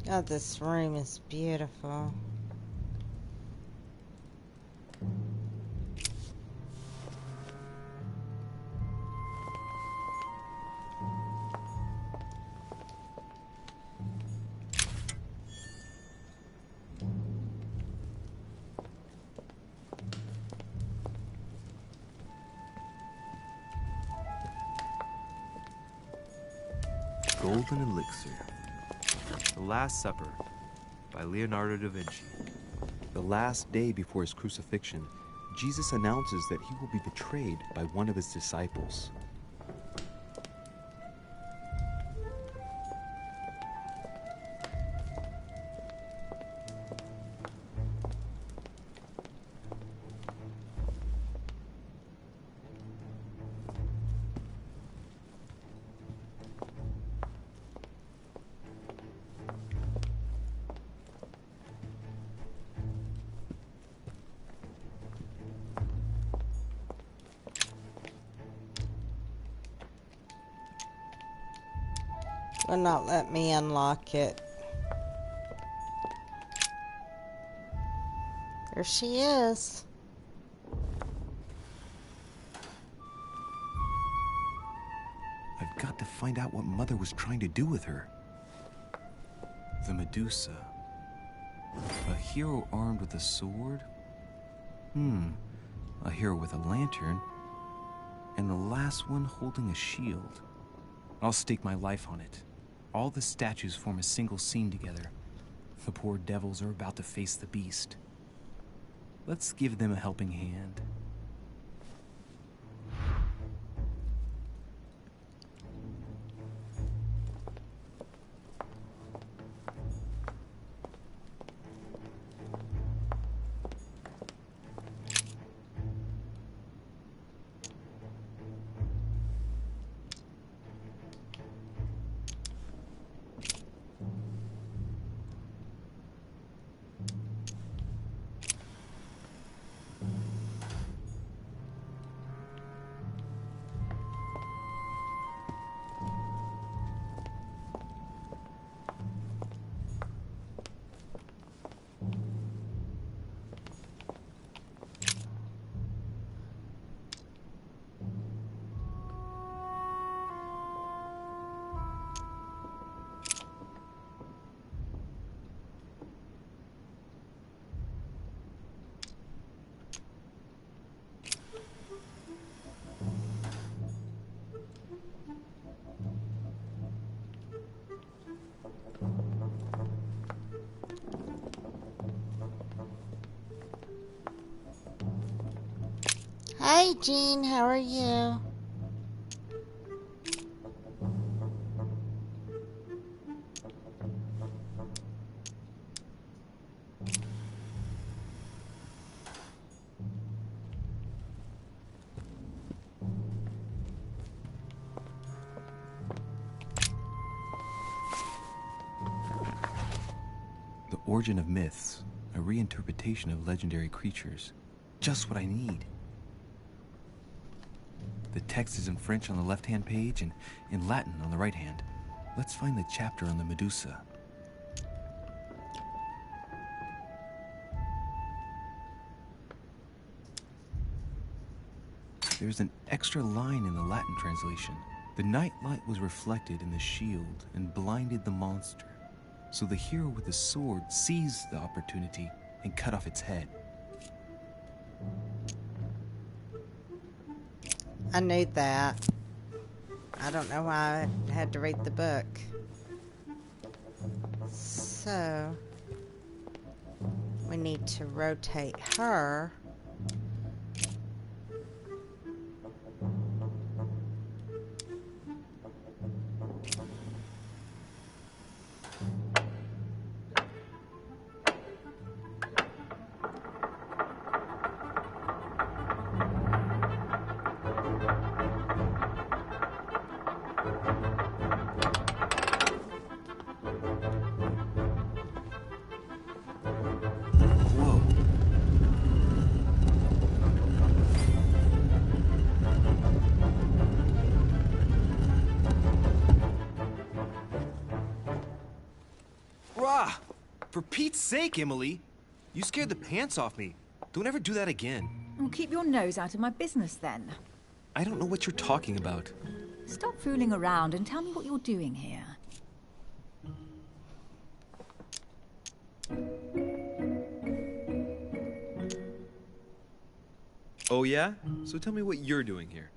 God, this room is beautiful. Golden Elixir. The Last Supper by Leonardo da Vinci. The last day before his crucifixion, Jesus announces that he will be betrayed by one of his disciples. Will not let me unlock it. There she is. I've got to find out what Mother was trying to do with her. The Medusa. A hero armed with a sword? A hero with a lantern. And the last one holding a shield. I'll stake my life on it. All the statues form a single scene together. The poor devils are about to face the beast. Let's give them a helping hand. Hi, Jean. How are you? The Origin of Myths, a reinterpretation of legendary creatures. Just what I need. The text is in French on the left-hand page and in Latin on the right hand. Let's find the chapter on the Medusa. there's an extra line in the Latin translation. The night light was reflected in the shield and blinded the monster. So the hero with the sword seized the opportunity and cut off its head. I knew that. I don't know why I had to read the book. So, we need to rotate her. For Pete's sake, Emily! You scared the pants off me. Don't ever do that again. Well, keep your nose out of my business, then. I don't know what you're talking about. Stop fooling around and tell me what you're doing here. Oh, yeah? So tell me what you're doing here.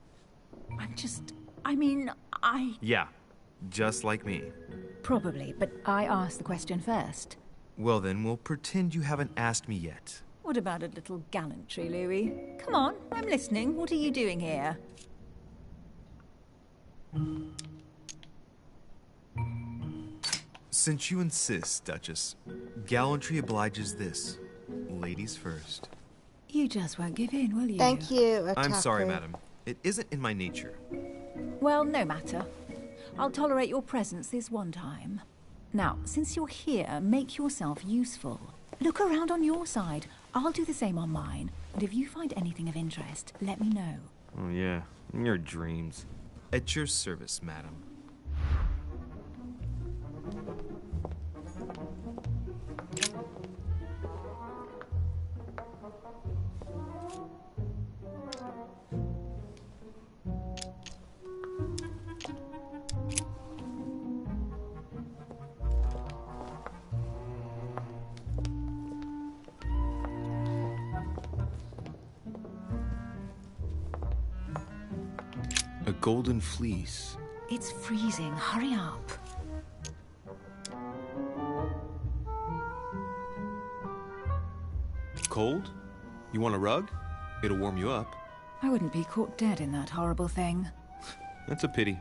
Yeah, just like me. Probably, but I asked the question first. Well then, we'll pretend you haven't asked me yet. What about a little gallantry, Louis? Come on, I'm listening. What are you doing here? Since you insist, Duchess, gallantry obliges this. Ladies first. You just won't give in, will you? Thank you, Otaku. I'm sorry, madam. It isn't in my nature. Well, no matter. I'll tolerate your presence this one time. Now, since you're here, make yourself useful. Look around on your side. I'll do the same on mine. And if you find anything of interest, let me know. Oh yeah, your dreams. At your service, madam. A golden fleece. It's freezing. Hurry up. Cold? You want a rug? It'll warm you up. I wouldn't be caught dead in that horrible thing. That's a pity.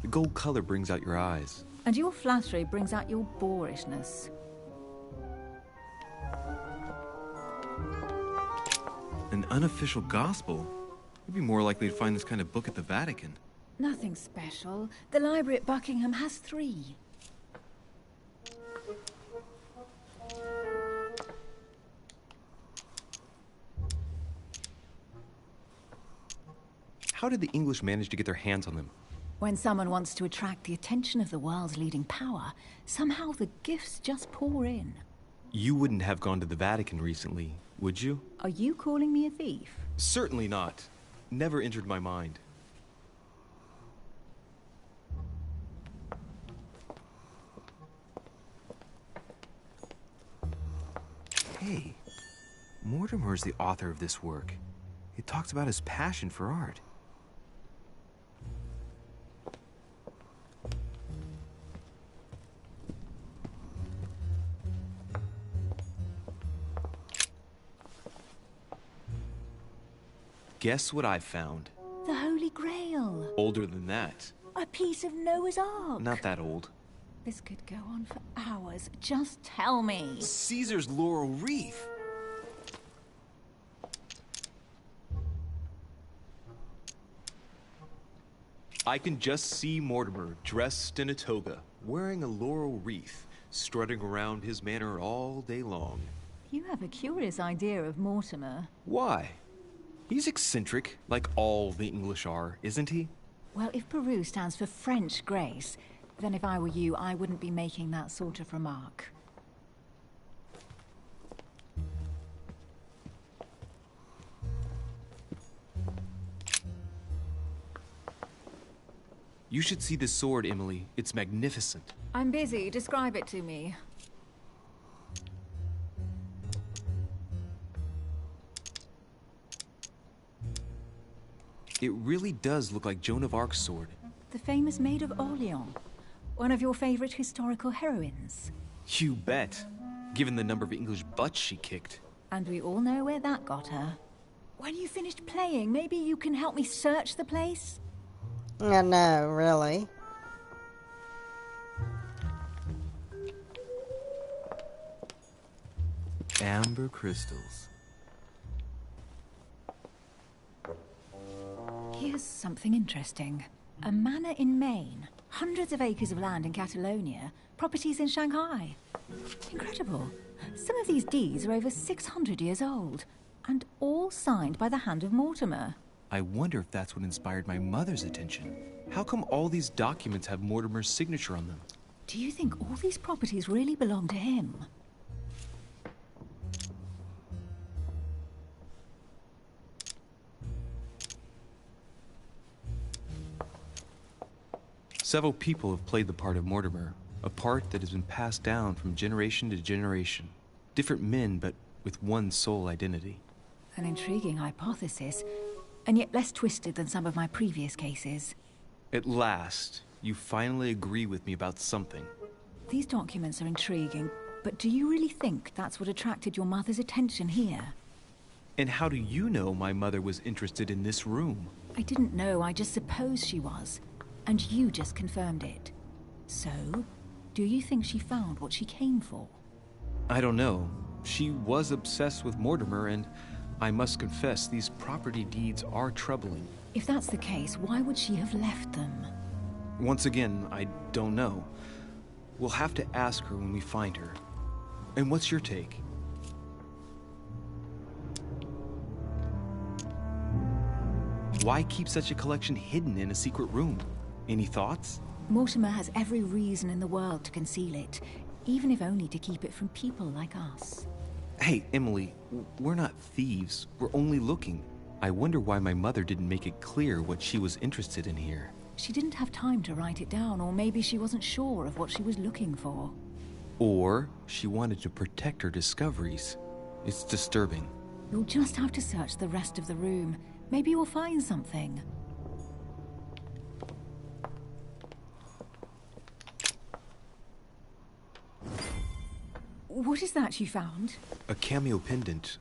The gold color brings out your eyes. And your flattery brings out your boorishness. An unofficial gospel? You'd be more likely to find this kind of book at the Vatican. Nothing special. The library at Buckingham has 3. How did the English manage to get their hands on them? When someone wants to attract the attention of the world's leading power, somehow the gifts just pour in. You wouldn't have gone to the Vatican recently, would you? Are you calling me a thief? Certainly not. Never entered my mind. Hey, Mortimer is the author of this work. It talks about his passion for art. Guess what I found? The Holy Grail. Older than that. A piece of Noah's Ark. Not that old. This could go on for hours. Just tell me. Caesar's laurel wreath. I can just see Mortimer dressed in a toga, wearing a laurel wreath, strutting around his manor all day long. You have a curious idea of Mortimer. Why? He's eccentric, like all the English are, isn't he? Well, if Peru stands for French grace, then if I were you, I wouldn't be making that sort of remark. You should see this sword, Emily. It's magnificent. I'm busy. Describe it to me. It really does look like Joan of Arc's sword. The famous Maid of Orleans. One of your favorite historical heroines. You bet. Given the number of English butts she kicked. And we all know where that got her. When you finished playing, maybe you can help me search the place? No, really. Amber crystals. Here's something interesting. A manor in Maine, hundreds of acres of land in Catalonia, properties in Shanghai. Incredible. Some of these deeds are over 600 years old, and all signed by the hand of Mortimer. I wonder if that's what inspired my mother's attention. How come all these documents have Mortimer's signature on them? Do you think all these properties really belong to him? Several people have played the part of Mortimer, a part that has been passed down from generation to generation. Different men, but with one sole identity. An intriguing hypothesis, and yet less twisted than some of my previous cases. At last, you finally agree with me about something. These documents are intriguing, but do you really think that's what attracted your mother's attention here? And how do you know my mother was interested in this room? I didn't know, I just supposed she was. And you just confirmed it. So, do you think she found what she came for? I don't know. She was obsessed with Mortimer, and I must confess these property deeds are troubling. If that's the case, why would she have left them? Once again, I don't know. We'll have to ask her when we find her. And what's your take? Why keep such a collection hidden in a secret room? Any thoughts? Mortimer has every reason in the world to conceal it, even if only to keep it from people like us. Hey, Emily, we're not thieves. We're only looking. I wonder why my mother didn't make it clear what she was interested in here. She didn't have time to write it down, or maybe she wasn't sure of what she was looking for. Or she wanted to protect her discoveries. It's disturbing. You'll just have to search the rest of the room. Maybe you'll find something. What is that you found? A cameo pendant.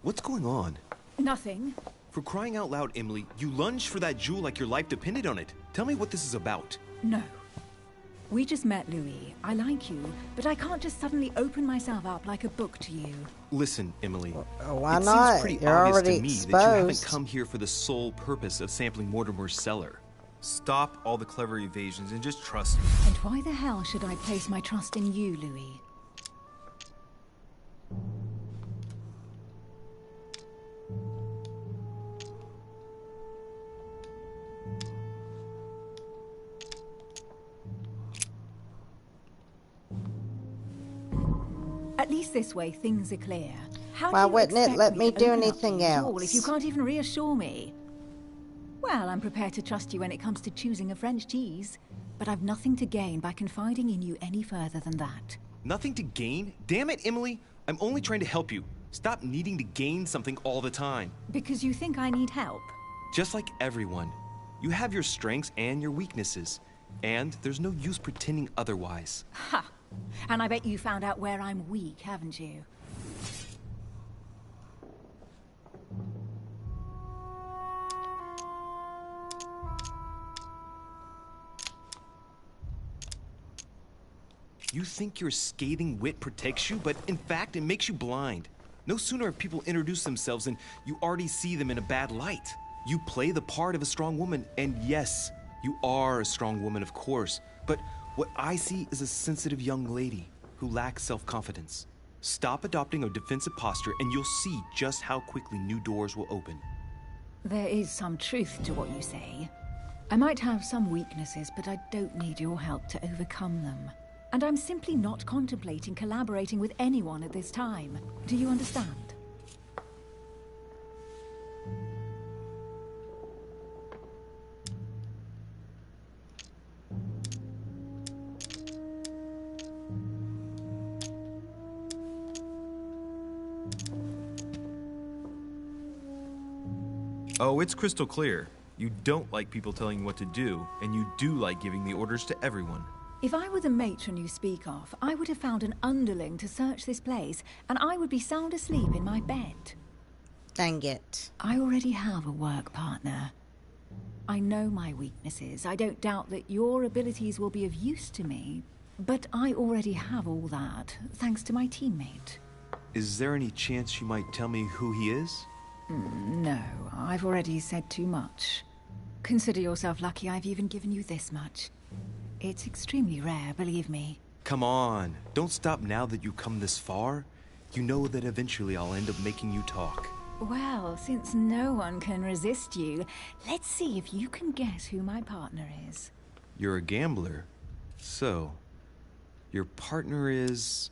What's going on? Nothing. For crying out loud, Emily, you lunged for that jewel like your life depended on it. Tell me what this is about. No. We just met, Louis. I like you, but I can't just suddenly open myself up like a book to you. Listen, Emily. Why it not? Seems pretty You're obvious already to me exposed. that you haven't come here for the sole purpose of sampling Mortimer's cellar. Stop all the clever evasions and just trust me. And why the hell should I place my trust in you, Louis? At least this way, things are clear. How Why do you wouldn't it expect let me to do open up anything to you at all else? if you can't even reassure me? Well, I'm prepared to trust you when it comes to choosing a French cheese, but I've nothing to gain by confiding in you any further than that. Nothing to gain? Damn it, Emily! I'm only trying to help you. Stop needing to gain something all the time. Because you think I need help? Just like everyone. You have your strengths and your weaknesses. And there's no use pretending otherwise. Ha! And I bet you found out where I'm weak, haven't you? You think your scathing wit protects you, but in fact, it makes you blind. No sooner have people introduced themselves than you already see them in a bad light. You play the part of a strong woman, and yes, you are a strong woman, of course. But what I see is a sensitive young lady who lacks self-confidence. Stop adopting a defensive posture, and you'll see just how quickly new doors will open. There is some truth to what you say. I might have some weaknesses, but I don't need your help to overcome them. And I'm simply not contemplating collaborating with anyone at this time. Do you understand? Oh, it's crystal clear. You don't like people telling you what to do, and you do like giving the orders to everyone. If I were the matron you speak of, I would have found an underling to search this place, and I would be sound asleep in my bed. Dang it. I already have a work partner. I know my weaknesses. I don't doubt that your abilities will be of use to me, but I already have all that, thanks to my teammate. Is there any chance you might tell me who he is? No, I've already said too much. Consider yourself lucky I've even given you this much. It's extremely rare, believe me. Come on, don't stop now that you've come this far. You know that eventually I'll end up making you talk. Well, since no one can resist you, let's see if you can guess who my partner is. You're a gambler. So, your partner is...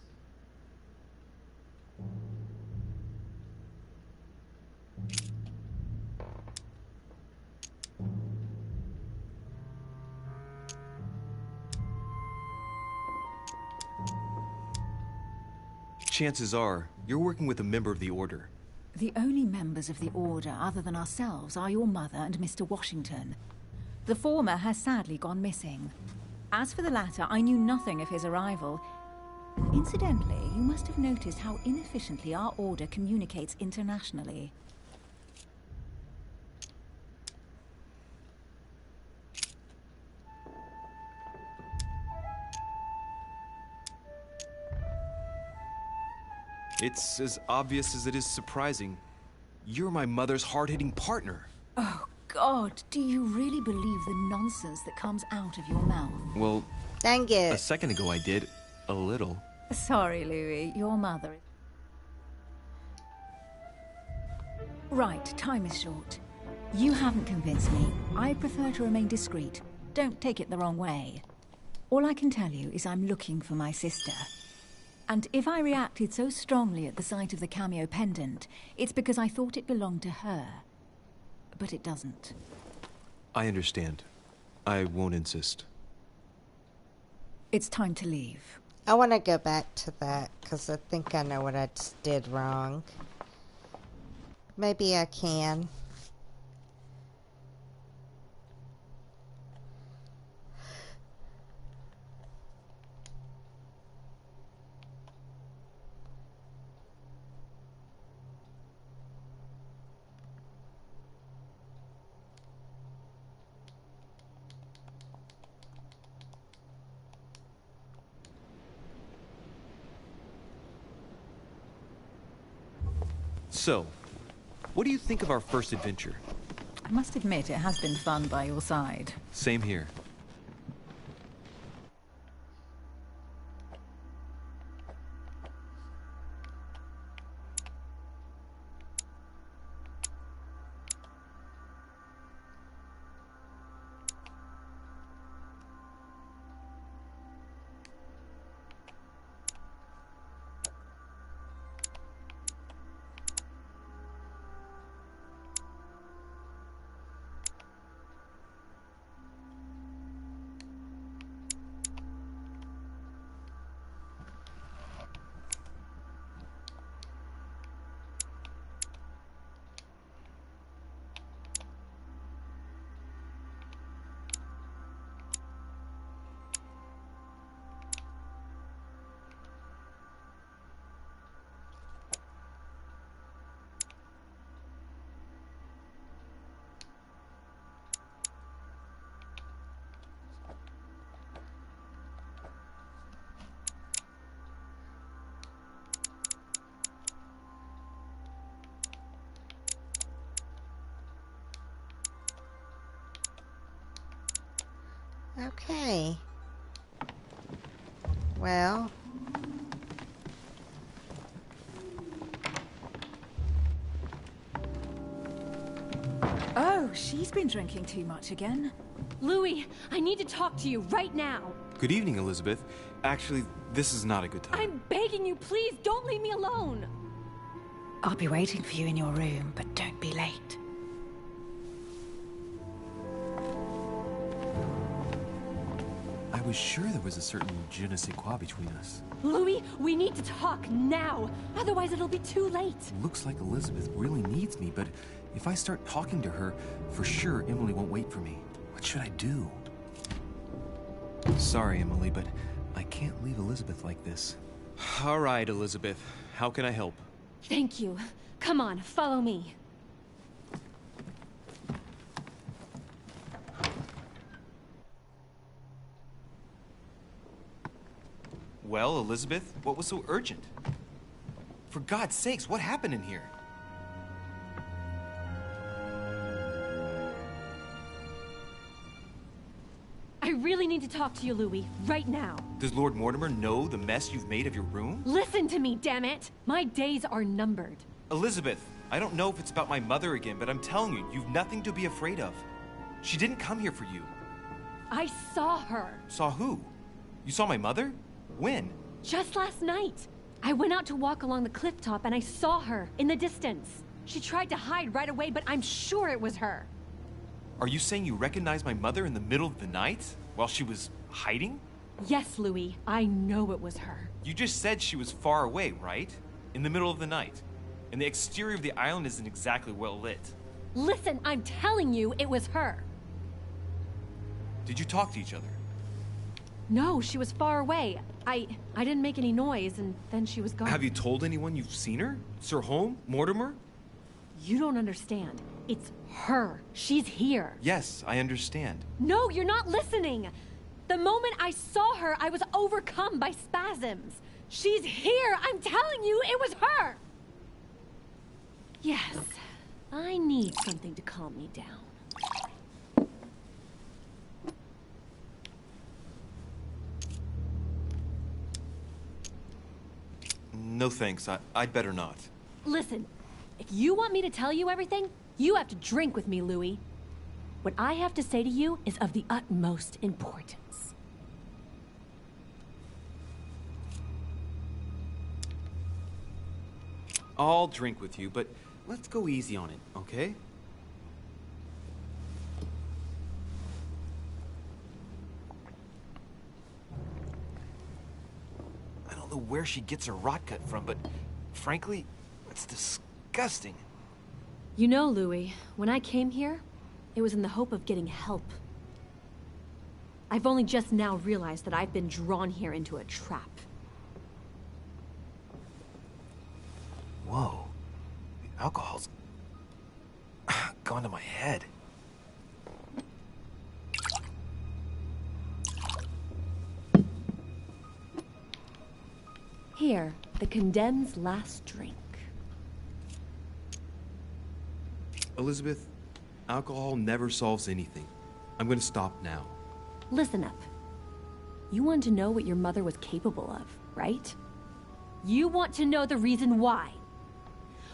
Chances are, you're working with a member of the Order. The only members of the Order other than ourselves are your mother and Mr. Washington. The former has sadly gone missing. As for the latter, I knew nothing of his arrival. Incidentally, you must have noticed how inefficiently our Order communicates internationally. It's as obvious as it is surprising. You're my mother's hard-hitting partner. Oh, God, do you really believe the nonsense that comes out of your mouth? Well, dang it. A second ago I did. A little. Sorry, Louis, your mother... Right, time is short. You haven't convinced me. I prefer to remain discreet. Don't take it the wrong way. All I can tell you is I'm looking for my sister. And if I reacted so strongly at the sight of the cameo pendant, it's because I thought it belonged to her. But it doesn't. I understand. I won't insist. It's time to leave. I want to go back to that, because I think I know what I just did wrong. Maybe I can. So, what do you think of our first adventure? I must admit, it has been fun by your side. Same here. Okay. Well. Oh, she's been drinking too much again. Louis, I need to talk to you right now. Good evening, Elizabeth. Actually, this is not a good time. I'm begging you, please, don't leave me alone. I'll be waiting for you in your room, but don't be late. I was sure there was a certain je ne sais quoi between us. Louis, we need to talk now. Otherwise, it'll be too late. Looks like Elizabeth really needs me, but If I start talking to her, for sure Emily won't wait for me. What should I do? Sorry, Emily, but I can't leave Elizabeth like this. All right, Elizabeth. How can I help? Thank you. Come on, follow me. Well, Elizabeth, what was so urgent? For God's sakes, what happened in here? I really need to talk to you, Louis, right now. Does Lord Mortimer know the mess you've made of your room? Listen to me, damn it! My days are numbered. Elizabeth, I don't know if it's about my mother again, but I'm telling you, you've nothing to be afraid of. She didn't come here for you. I saw her. Saw who? You saw my mother? When? Just last night. I went out to walk along the cliff top and I saw her in the distance. She tried to hide right away, but I'm sure it was her. Are you saying you recognized my mother in the middle of the night? While she was hiding? Yes, Louis. I know it was her. You just said she was far away, right? In the middle of the night. And the exterior of the island isn't exactly well lit. Listen, I'm telling you, it was her. Did you talk to each other? No, she was far away. I didn't make any noise, and then she was gone. Have you told anyone you've seen her? Sir Holm? Mortimer? You don't understand. It's her. She's here. Yes, I understand. No, you're not listening. The moment I saw her, I was overcome by spasms. She's here. I'm telling you, it was her. Yes, I need something to calm me down. No thanks, I'd better not. Listen, if you want me to tell you everything, you have to drink with me, Louis. What I have to say to you is of the utmost importance. I'll drink with you, but let's go easy on it, okay? I don't know where she gets her rot gut from, but frankly, it's disgusting. You know, Louis, when I came here, it was in the hope of getting help. I've only just now realized that I've been drawn here into a trap. Whoa. The alcohol's gone to my head. Here, the condemned's last drink. Elizabeth, alcohol never solves anything. I'm gonna stop now. Listen up. You want to know what your mother was capable of, right? You want to know the reason why.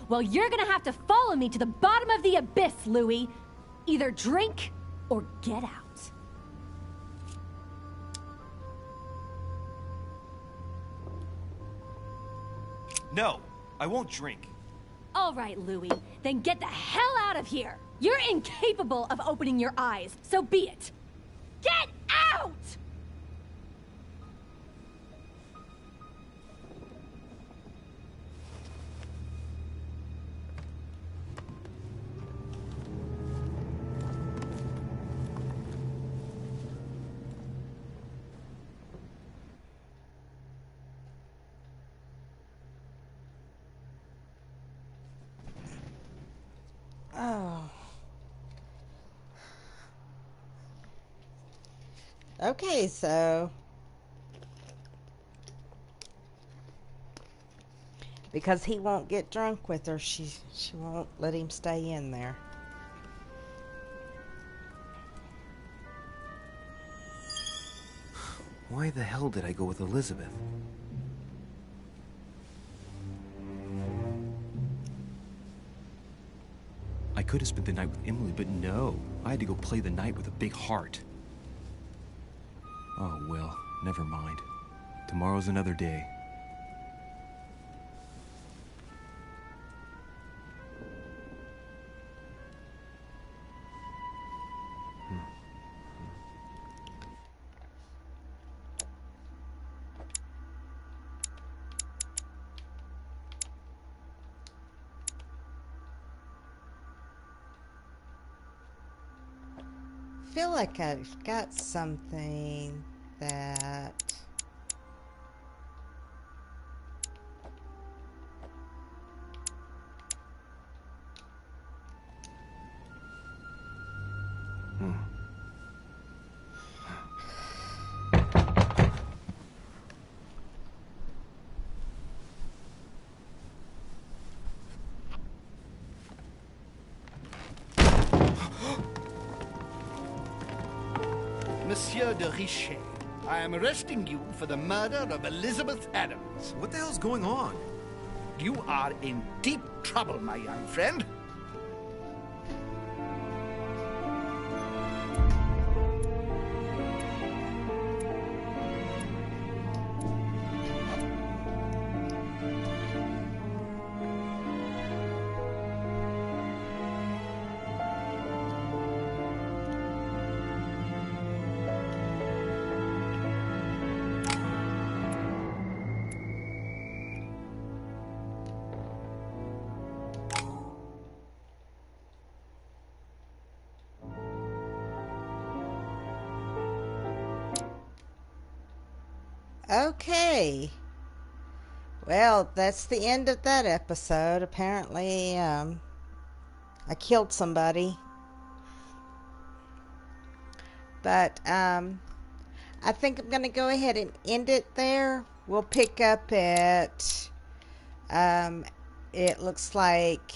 Well, you're gonna have to follow me to the bottom of the abyss, Louis. Either drink or get out. No, I won't drink. All right, Louis, then get the hell out of here! You're incapable of opening your eyes, so be it! Get out! Oh. Okay, so because he won't get drunk with her, she won't let him stay in there. Why the hell did I go with Elizabeth? I could have spent the night with Emily, but no. I had to go play the night with a big heart. Oh, well, never mind. Tomorrow's another day. feel like I've got something that... Monsieur de Richet, I am arresting you for the murder of Elizabeth Adams. What the hell's going on? You are in deep trouble, my young friend. Okay. Well, that's the end of that episode. Apparently, I killed somebody. But, I think I'm going to go ahead and end it there. We'll pick up at, it looks like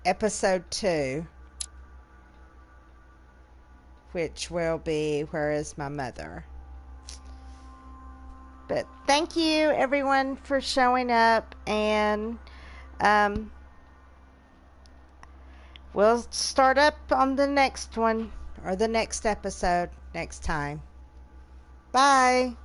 episode 2. Which will be, Where is My Mother? But thank you, everyone, for showing up, and we'll start up on the next one, or the next episode next time. Bye!